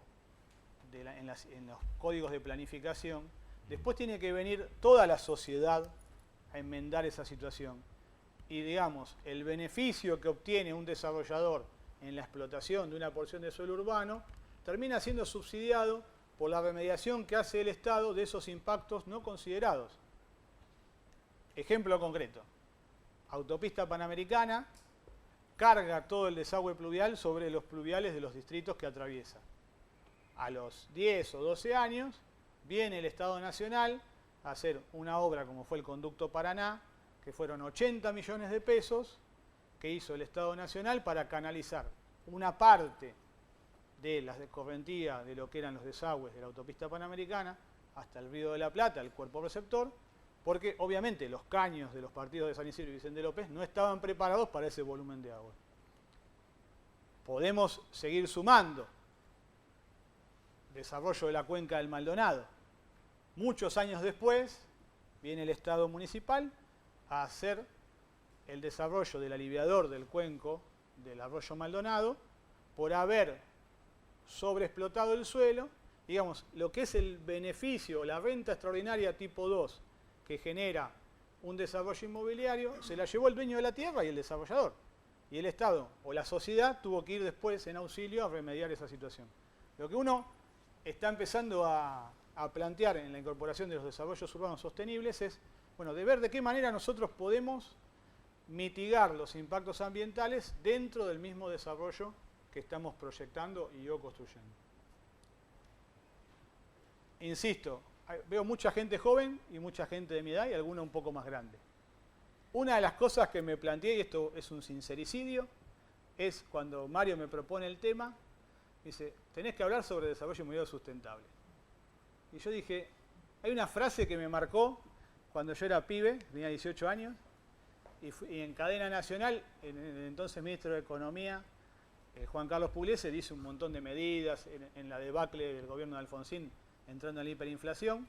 [SPEAKER 1] en los códigos de planificación, después tiene que venir toda la sociedad a enmendar esa situación. Y digamos, el beneficio que obtiene un desarrollador en la explotación de una porción de suelo urbano termina siendo subsidiado por la remediación que hace el Estado de esos impactos no considerados. Ejemplo concreto. Autopista Panamericana carga todo el desagüe pluvial sobre los pluviales de los distritos que atraviesa. A los 10 o 12 años viene el Estado Nacional a hacer una obra como fue el Conducto Paraná, que fueron 80 millones de pesos que hizo el Estado Nacional para canalizar una parte de la escorrentía de lo que eran los desagües de la autopista Panamericana hasta el Río de la Plata, el cuerpo receptor, porque obviamente los caños de los partidos de San Isidro y Vicente López no estaban preparados para ese volumen de agua. Podemos seguir sumando. Desarrollo de la cuenca del Maldonado. Muchos años después viene el Estado municipal a hacer el desarrollo del aliviador del cuenco del arroyo Maldonado por haber sobreexplotado el suelo. Digamos, lo que es el beneficio, la renta extraordinaria tipo 2 que genera un desarrollo inmobiliario, se la llevó el dueño de la tierra y el desarrollador. Y el Estado o la sociedad tuvo que ir después en auxilio a remediar esa situación. Lo que uno está empezando a plantear en la incorporación de los desarrollos urbanos sostenibles es, bueno, de ver de qué manera nosotros podemos mitigar los impactos ambientales dentro del mismo desarrollo que estamos proyectando y o construyendo. Insisto, veo mucha gente joven y mucha gente de mi edad y alguna un poco más grande. Una de las cosas que me planteé, y esto es un sincericidio, es cuando Mario me propone el tema, dice, tenés que hablar sobre desarrollo inmobiliario sustentable. Y yo dije, hay una frase que me marcó cuando yo era pibe, tenía 18 años, y en cadena nacional, el entonces ministro de Economía, Juan Carlos Pugliese, dice un montón de medidas en la debacle del gobierno de Alfonsín, entrando en la hiperinflación.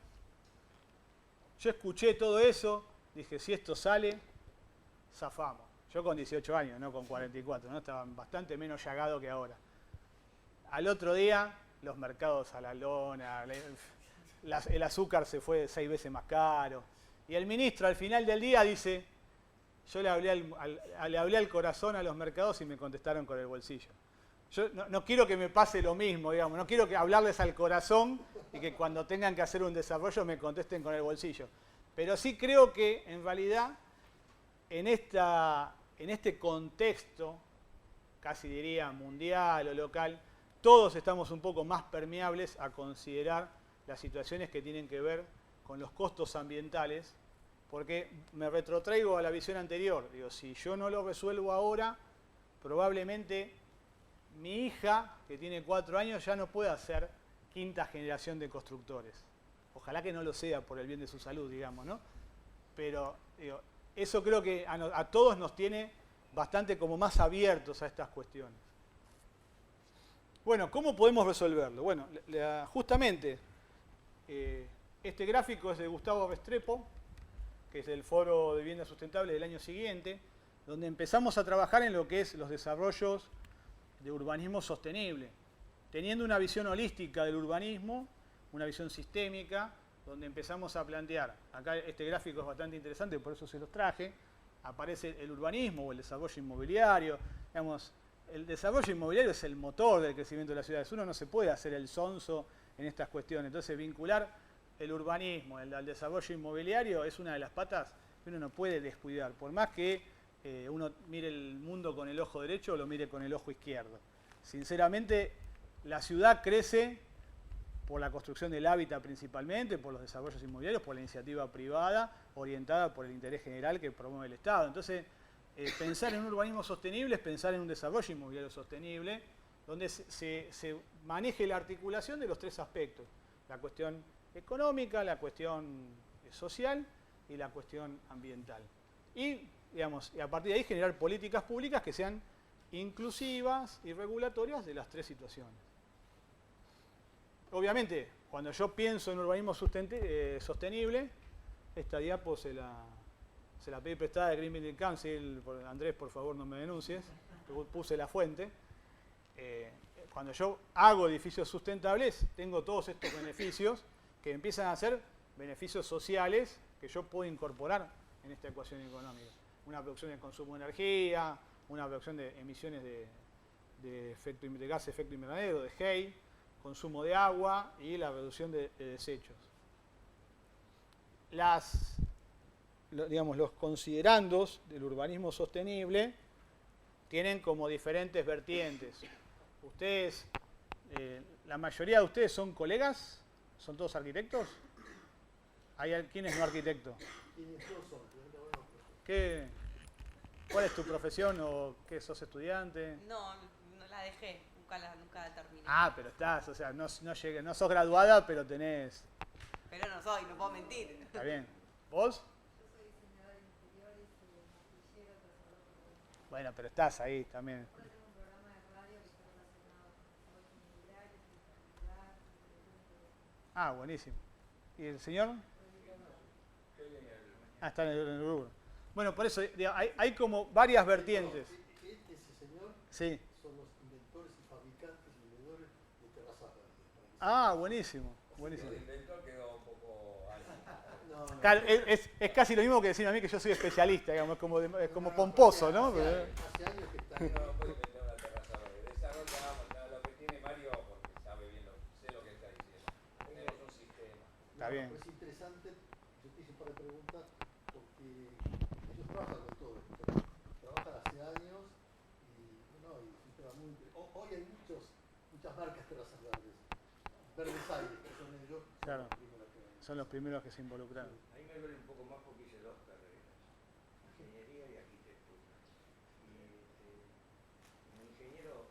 [SPEAKER 1] Yo escuché todo eso, dije, si esto sale, zafamos. Yo con 18 años, no con 44, ¿no? Estaba bastante menos llagado que ahora. Al otro día los mercados a la lona, el azúcar se fue 6 veces más caro. Y el ministro al final del día dice, yo le hablé al corazón a los mercados y me contestaron con el bolsillo. Yo no quiero que me pase lo mismo, digamos, no quiero que hablarles al corazón y que cuando tengan que hacer un desarrollo me contesten con el bolsillo. Pero sí creo que en realidad en este contexto, casi diría mundial o local, todos estamos un poco más permeables a considerar las situaciones que tienen que ver con los costos ambientales, porque me retrotraigo a la visión anterior. Digo, si yo no lo resuelvo ahora, probablemente mi hija, que tiene 4 años, ya no pueda ser 5ª generación de constructores. Ojalá que no lo sea por el bien de su salud, digamos, ¿no? Pero digo, eso creo que a todos nos tiene bastante como más abiertos a estas cuestiones. Bueno, ¿cómo podemos resolverlo? Bueno, justamente este gráfico es de Gustavo Restrepo, que es del Foro de Vivienda Sustentable del año siguiente, donde empezamos a trabajar en lo que es los desarrollos de urbanismo sostenible, teniendo una visión holística del urbanismo, una visión sistémica, donde empezamos a plantear, acá este gráfico es bastante interesante, por eso se los traje, aparece el urbanismo o el desarrollo inmobiliario. Digamos, el desarrollo inmobiliario es el motor del crecimiento de las ciudades. Uno no se puede hacer el sonso en estas cuestiones. Entonces, vincular el urbanismo al desarrollo inmobiliario es una de las patas que uno no puede descuidar, por más que uno mire el mundo con el ojo derecho o lo mire con el ojo izquierdo. Sinceramente, la ciudad crece por la construcción del hábitat principalmente, por los desarrollos inmobiliarios, por la iniciativa privada orientada por el interés general que promueve el Estado. Entonces, pensar en un urbanismo sostenible es pensar en un desarrollo inmobiliario sostenible, donde se maneje la articulación de los 3 aspectos: la cuestión económica, la cuestión social y la cuestión ambiental. Y, digamos, y a partir de ahí generar políticas públicas que sean inclusivas y regulatorias de las 3 situaciones. Obviamente, cuando yo pienso en urbanismo sostenible, esta diapo se la pedí prestada de Green Building Council. Andrés, por favor, no me denuncies. Puse la fuente. Cuando yo hago edificios sustentables, tengo todos estos beneficios que empiezan a ser beneficios sociales que yo puedo incorporar en esta ecuación económica. Una reducción del consumo de energía, una reducción de emisiones de gases de efecto invernadero, de GEI, consumo de agua y la reducción de desechos. Los considerandos del urbanismo sostenible tienen como diferentes vertientes. Ustedes, la mayoría de ustedes son colegas, son todos arquitectos. ¿Hay quienes no arquitectos? ¿Cuál es tu profesión o qué sos estudiante?
[SPEAKER 4] No la dejé, nunca la terminé.
[SPEAKER 1] Ah, pero estás, o sea, no sos graduada, pero tenés...
[SPEAKER 4] Pero no soy, no puedo mentir.
[SPEAKER 1] Está bien. ¿Vos?
[SPEAKER 5] Yo soy diseñadora de interiores, maquillera, trabajadora.
[SPEAKER 1] Bueno, pero estás ahí también.
[SPEAKER 5] Ahora tengo un programa de radio que está relacionado con desarrollo inmobiliario, sustentabilidad,
[SPEAKER 1] Ah, buenísimo. ¿Y el señor? Ah, está en el rubro. Bueno, por eso hay como varias vertientes.
[SPEAKER 2] Ese señor
[SPEAKER 1] Sí.
[SPEAKER 2] son los inventores y fabricantes y vendedores de terrazas verdes.
[SPEAKER 1] Ah, buenísimo. Buenísimo.
[SPEAKER 3] El inventor quedó un poco alto.
[SPEAKER 2] No.
[SPEAKER 1] Claro, es casi lo mismo que decirme a mí que yo soy especialista, digamos, es como pomposo, ¿no?
[SPEAKER 2] Hace años que está.
[SPEAKER 3] No puede inventar una terraza verde. Desarrollamos lo que tiene Mario porque sabe bien, sé lo que está diciendo. Tenemos un sistema.
[SPEAKER 1] Está bien.
[SPEAKER 2] Es interesante, yo te hice un par de preguntas porque ellos trabajan con todo esto. Trabajan hace años y es un tema muy interesante. Hoy hay muchas marcas terrazas verdes. Verdes Aires, que son ellos,
[SPEAKER 1] Claro.
[SPEAKER 2] son los primeros que
[SPEAKER 1] Son los primeros que se involucraron.
[SPEAKER 3] Ahí me duele un poco más porque hice 2 carreras, ingeniería y arquitectura. Y como ingeniero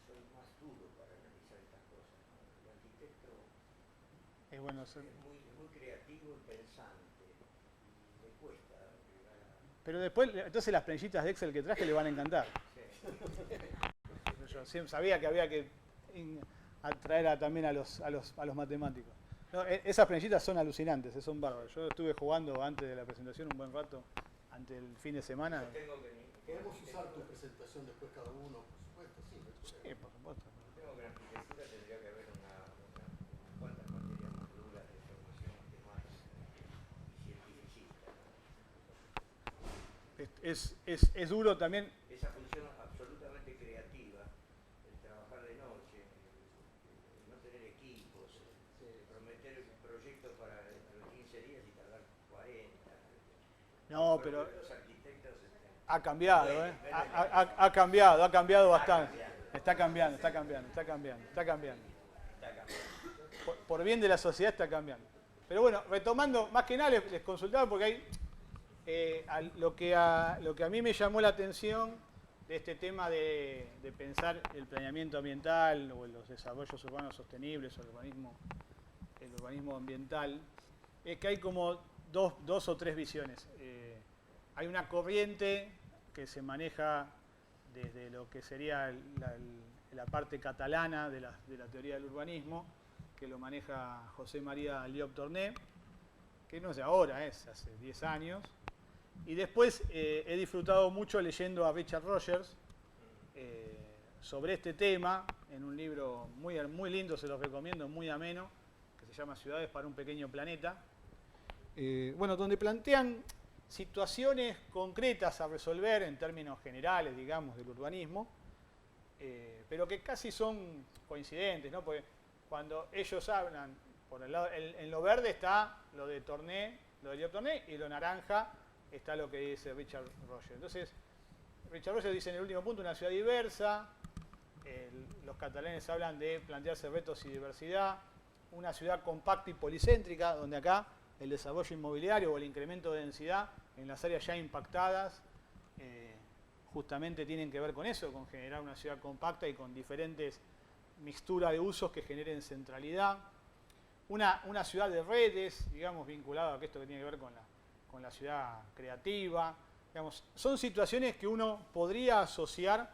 [SPEAKER 3] soy más duro para analizar estas cosas, ¿no? El arquitecto
[SPEAKER 1] Es bueno,
[SPEAKER 3] es muy creativo y pensante y le cuesta llegar a...
[SPEAKER 1] pero después, entonces las planillitas de Excel que traje le van a encantar.
[SPEAKER 3] Sí.
[SPEAKER 1] Yo siempre sabía que había que atraer también a los matemáticos. No, esas planillitas son alucinantes, son bárbaras. Yo estuve jugando antes de la presentación un buen rato, ante el fin de semana.
[SPEAKER 3] Yo tengo que
[SPEAKER 2] Podemos usar tu presentación después cada uno. supuesto, sí.
[SPEAKER 1] Sí, por supuesto.
[SPEAKER 3] Creo que en arquitectura tendría que haber unas cuantas materias más duras de formación cientificista, ¿no?
[SPEAKER 1] Es duro también.
[SPEAKER 3] Esa función absolutamente creativa, el trabajar de noche, el no tener equipos, prometer proyectos para dentro de 15 días y tardar 40.
[SPEAKER 1] No, pero
[SPEAKER 3] Los arquitectos
[SPEAKER 1] ha cambiado, ¿eh? Ha cambiado bastante. Está cambiando. Por bien de la sociedad está cambiando. Pero bueno, retomando, más que nada les consultaba porque hay lo que a mí me llamó la atención de este tema de pensar el planeamiento ambiental o los desarrollos urbanos sostenibles o el urbanismo ambiental, es que hay como dos o tres visiones. Hay una corriente que se maneja desde lo que sería la parte catalana de la teoría del urbanismo, que lo maneja José María Llop-Torné, que no es de ahora, es hace 10 años. Y después he disfrutado mucho leyendo a Richard Rogers sobre este tema, en un libro muy, muy lindo, se los recomiendo, muy ameno, que se llama Ciudades para un pequeño planeta. Bueno, donde plantean situaciones concretas a resolver en términos generales, digamos, del urbanismo, pero que casi son coincidentes, ¿no? Porque cuando ellos hablan, por el lado, en lo verde está lo de Torné, lo de Llop-Torné, y lo naranja está lo que dice Richard Rogers. Entonces, Richard Rogers dice en el último punto una ciudad diversa, los catalanes hablan de plantearse retos y diversidad, una ciudad compacta y policéntrica, donde acá el desarrollo inmobiliario o el incremento de densidad en las áreas ya impactadas justamente tienen que ver con eso, con generar una ciudad compacta y con diferentes mixturas de usos que generen centralidad. Una ciudad de redes, digamos, vinculada a esto que tiene que ver con la ciudad creativa. Digamos, son situaciones que uno podría asociar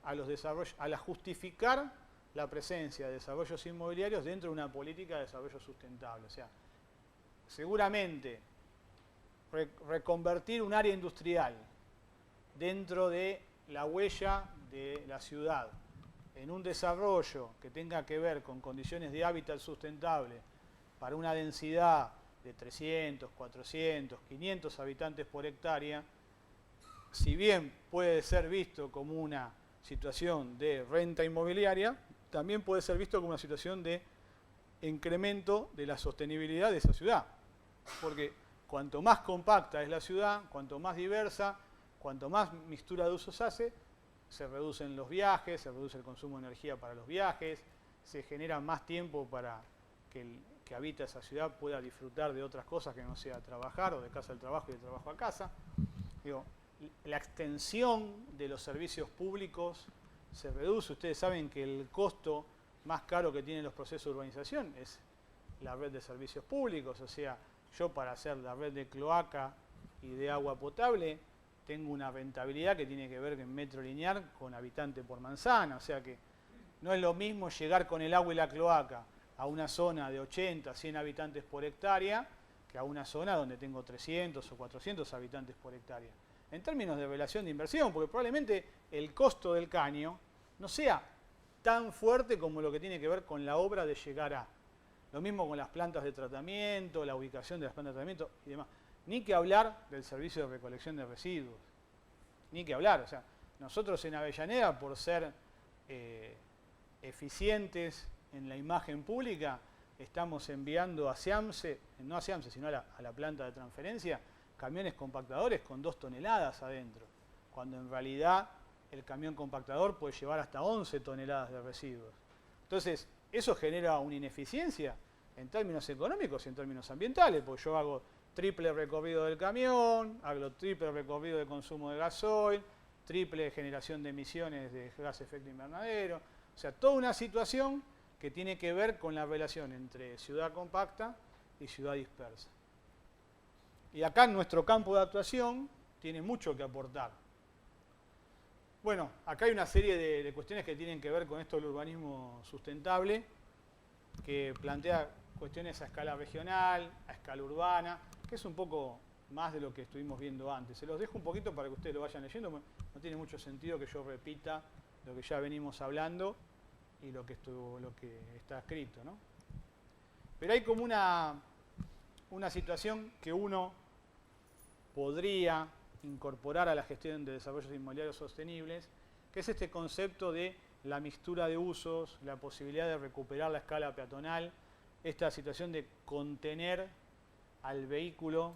[SPEAKER 1] a justificar la presencia de desarrollos inmobiliarios dentro de una política de desarrollo sustentable. O sea, seguramente reconvertir un área industrial dentro de la huella de la ciudad en un desarrollo que tenga que ver con condiciones de hábitat sustentable para una densidad de 300, 400, 500 habitantes por hectárea, si bien puede ser visto como una situación de renta inmobiliaria, también puede ser visto como una situación de incremento de la sostenibilidad de esa ciudad. Porque cuanto más compacta es la ciudad, cuanto más diversa, cuanto más mixtura de usos hace, se reducen los viajes, se reduce el consumo de energía para los viajes, se genera más tiempo para que el que habita esa ciudad pueda disfrutar de otras cosas que no sea trabajar o de casa al trabajo y de trabajo a casa. Digo, la extensión de los servicios públicos se reduce. Ustedes saben que el costo más caro que tienen los procesos de urbanización es la red de servicios públicos. O sea, yo para hacer la red de cloaca y de agua potable tengo una rentabilidad que tiene que ver en metro lineal con habitante por manzana. O sea que no es lo mismo llegar con el agua y la cloaca a una zona de 80, 100 habitantes por hectárea que a una zona donde tengo 300 o 400 habitantes por hectárea. En términos de relación de inversión, porque probablemente el costo del caño no sea tan fuerte como lo que tiene que ver con la obra de llegar a. Lo mismo con las plantas de tratamiento, la ubicación de las plantas de tratamiento y demás. Ni que hablar del servicio de recolección de residuos. Ni que hablar. O sea, nosotros en Avellaneda, por ser eficientes en la imagen pública, estamos enviando a SEAMSE, no a SEAMSE, sino a la planta de transferencia, camiones compactadores con 2 toneladas adentro, cuando en realidad el camión compactador puede llevar hasta 11 toneladas de residuos. Entonces, eso genera una ineficiencia en términos económicos y en términos ambientales, porque yo hago triple recorrido del camión, hago triple recorrido de consumo de gasoil, triple generación de emisiones de gas de efecto invernadero. O sea, toda una situación que tiene que ver con la relación entre ciudad compacta y ciudad dispersa. Y acá nuestro campo de actuación tiene mucho que aportar. Bueno, acá hay una serie de cuestiones que tienen que ver con esto del urbanismo sustentable, que plantea cuestiones a escala regional, a escala urbana, que es un poco más de lo que estuvimos viendo antes. Se los dejo un poquito para que ustedes lo vayan leyendo, no tiene mucho sentido que yo repita lo que ya venimos hablando y lo que está escrito, ¿no? Pero hay como una situación que uno podría incorporar a la gestión de desarrollos inmobiliarios sostenibles, que es este concepto de la mixtura de usos, la posibilidad de recuperar la escala peatonal, esta situación de contener al vehículo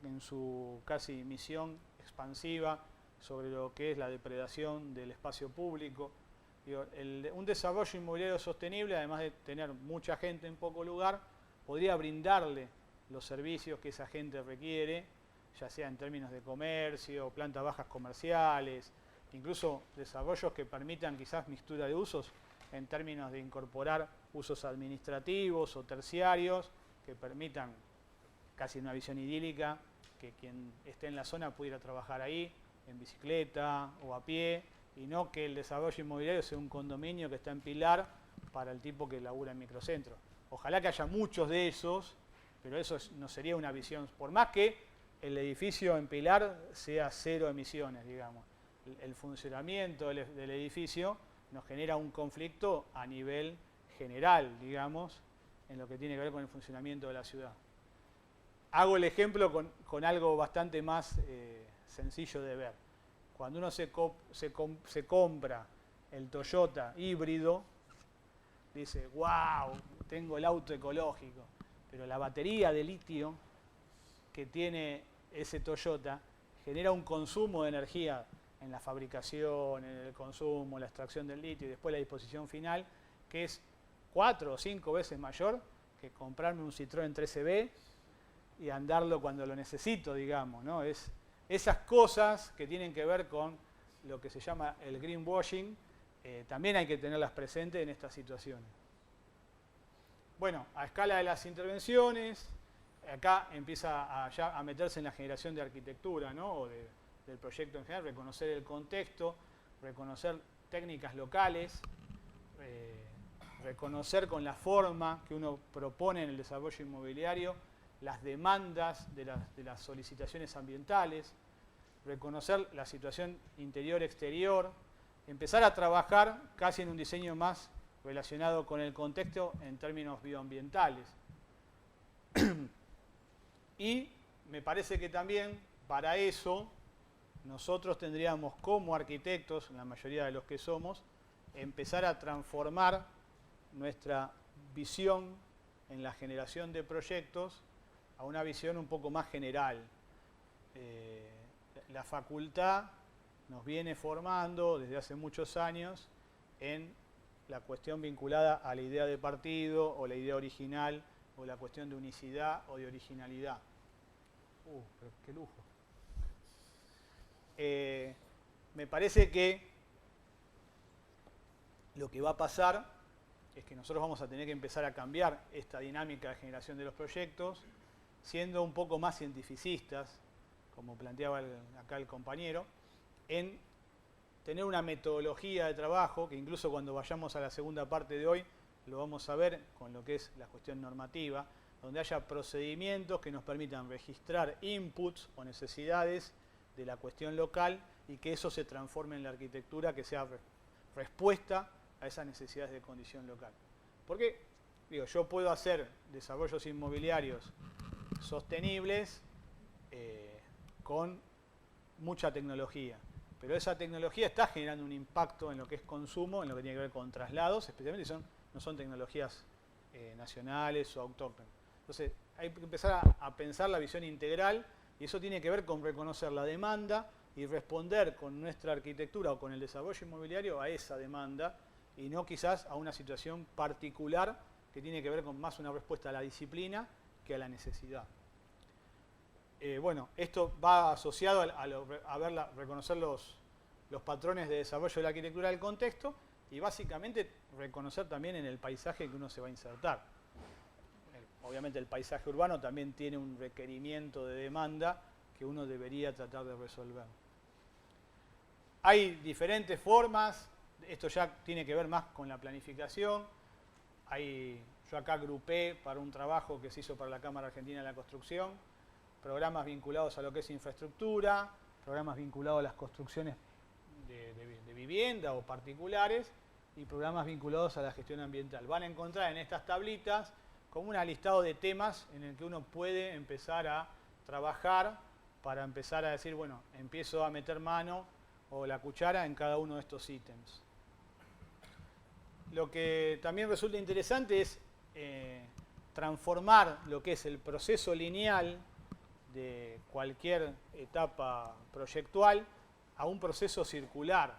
[SPEAKER 1] en su casi misión expansiva sobre lo que es la depredación del espacio público. Digo, un desarrollo inmobiliario sostenible, además de tener mucha gente en poco lugar, podría brindarle los servicios que esa gente requiere, ya sea en términos de comercio, plantas bajas comerciales, incluso desarrollos que permitan quizás mixtura de usos en términos de incorporar usos administrativos o terciarios que permitan casi una visión idílica, que quien esté en la zona pudiera trabajar ahí en bicicleta o a pie, y no que el desarrollo inmobiliario sea un condominio que está en Pilar para el tipo que labura en microcentro. Ojalá que haya muchos de esos, pero eso no sería una visión, por más que el edificio en Pilar sea cero emisiones, digamos. El funcionamiento del edificio nos genera un conflicto a nivel general, digamos, en lo que tiene que ver con el funcionamiento de la ciudad. Hago el ejemplo con algo bastante más sencillo de ver. Cuando uno se compra el Toyota híbrido, dice, wow, tengo el auto ecológico, pero la batería de litio que tiene ese Toyota genera un consumo de energía en la fabricación, en el consumo, la extracción del litio y después la disposición final, que es 4 o 5 veces mayor que comprarme un Citroën 13B y andarlo cuando lo necesito, digamos, ¿no? Es esas cosas que tienen que ver con lo que se llama el greenwashing, también hay que tenerlas presentes en estas situaciones. Bueno, a escala de las intervenciones, acá empieza ya a meterse en la generación de arquitectura, ¿no? O del proyecto en general, reconocer el contexto, reconocer técnicas locales, reconocer con la forma que uno propone en el desarrollo inmobiliario las demandas de las solicitaciones ambientales, reconocer la situación interior-exterior, empezar a trabajar casi en un diseño más relacionado con el contexto en términos bioambientales. Y me parece que también para eso nosotros tendríamos como arquitectos, la mayoría de los que somos, empezar a transformar nuestra visión en la generación de proyectos a una visión un poco más general. La facultad nos viene formando desde hace muchos años en la cuestión vinculada a la idea de partido o la idea original o la cuestión de unicidad o de originalidad. Pero qué lujo. Me parece que lo que va a pasar es que nosotros vamos a tener que empezar a cambiar esta dinámica de generación de los proyectos, siendo un poco más cientificistas, como planteaba acá el compañero, en tener una metodología de trabajo, que incluso cuando vayamos a la segunda parte de hoy, lo vamos a ver con lo que es la cuestión normativa, donde haya procedimientos que nos permitan registrar inputs o necesidades de la cuestión local y que eso se transforme en la arquitectura que sea respuesta a esas necesidades de condición local. Porque, digo, yo puedo hacer desarrollos inmobiliarios sostenibles con mucha tecnología, pero esa tecnología está generando un impacto en lo que es consumo, en lo que tiene que ver con traslados, especialmente si no son tecnologías nacionales o autóctonas. Entonces, hay que empezar a pensar la visión integral y eso tiene que ver con reconocer la demanda y responder con nuestra arquitectura o con el desarrollo inmobiliario a esa demanda y no quizás a una situación particular que tiene que ver con más una respuesta a la disciplina que a la necesidad. Bueno, esto va asociado a reconocer los patrones de desarrollo de la arquitectura del contexto y básicamente reconocer también en el paisaje que uno se va a insertar. Obviamente el paisaje urbano también tiene un requerimiento de demanda que uno debería tratar de resolver. Hay diferentes formas, esto ya tiene que ver más con la planificación. Yo acá agrupé para un trabajo que se hizo para la Cámara Argentina de la Construcción, programas vinculados a lo que es infraestructura, programas vinculados a las construcciones de vivienda o particulares y programas vinculados a la gestión ambiental. Van a encontrar en estas tablitas como un listado de temas en el que uno puede empezar a trabajar para empezar a decir, bueno, empiezo a meter mano o la cuchara en cada uno de estos ítems. Lo que también resulta interesante es transformar lo que es el proceso lineal de cualquier etapa proyectual a un proceso circular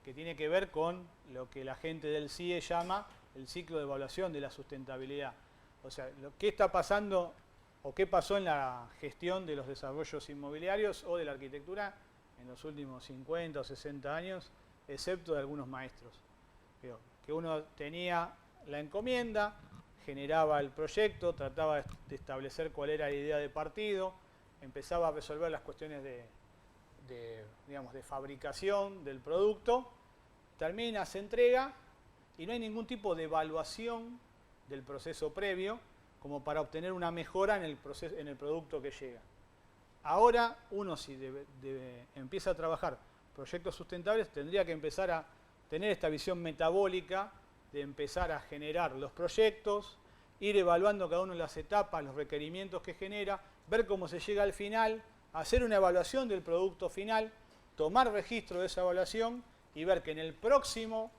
[SPEAKER 1] que tiene que ver con lo que la gente del CIE llama el ciclo de evaluación de la sustentabilidad. O sea, ¿qué está pasando o qué pasó en la gestión de los desarrollos inmobiliarios o de la arquitectura en los últimos 50 o 60 años, excepto de algunos maestros? Que uno tenía la encomienda, generaba el proyecto, trataba de establecer cuál era la idea de partido, empezaba a resolver las cuestiones digamos, de fabricación del producto, termina, se entrega y no hay ningún tipo de evaluación del proceso previo como para obtener una mejora en el producto que llega. Ahora uno si empieza a trabajar proyectos sustentables tendría que empezar a tener esta visión metabólica de empezar a generar los proyectos, ir evaluando cada una de las etapas, los requerimientos que genera, ver cómo se llega al final, hacer una evaluación del producto final, tomar registro de esa evaluación y ver que en el próximo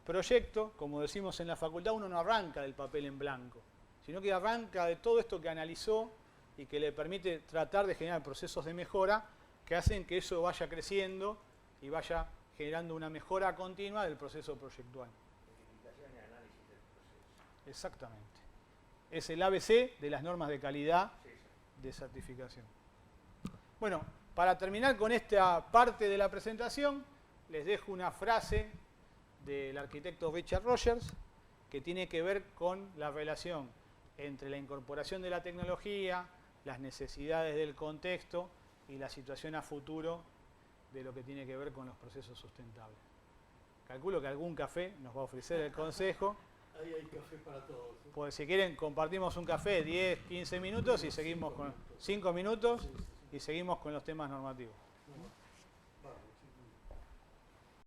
[SPEAKER 1] proyecto, como decimos en la facultad, uno no arranca del papel en blanco, sino que arranca de todo esto que analizó y que le permite tratar de generar procesos de mejora que hacen que eso vaya creciendo y vaya generando una mejora continua del proceso proyectual.
[SPEAKER 3] Verificación y análisis del proceso.
[SPEAKER 1] Exactamente. Es el ABC de las normas de calidad de certificación. Bueno, para terminar con esta parte de la presentación, les dejo una frase del arquitecto Richard Rogers que tiene que ver con la relación entre la incorporación de la tecnología, las necesidades del contexto y la situación a futuro de lo que tiene que ver con los procesos sustentables. Calculo que algún café nos va a ofrecer el consejo.
[SPEAKER 2] Ahí hay café para todos.
[SPEAKER 1] Pues si quieren compartimos un café 10, 15 minutos y seguimos con 5 minutos y seguimos con los temas normativos.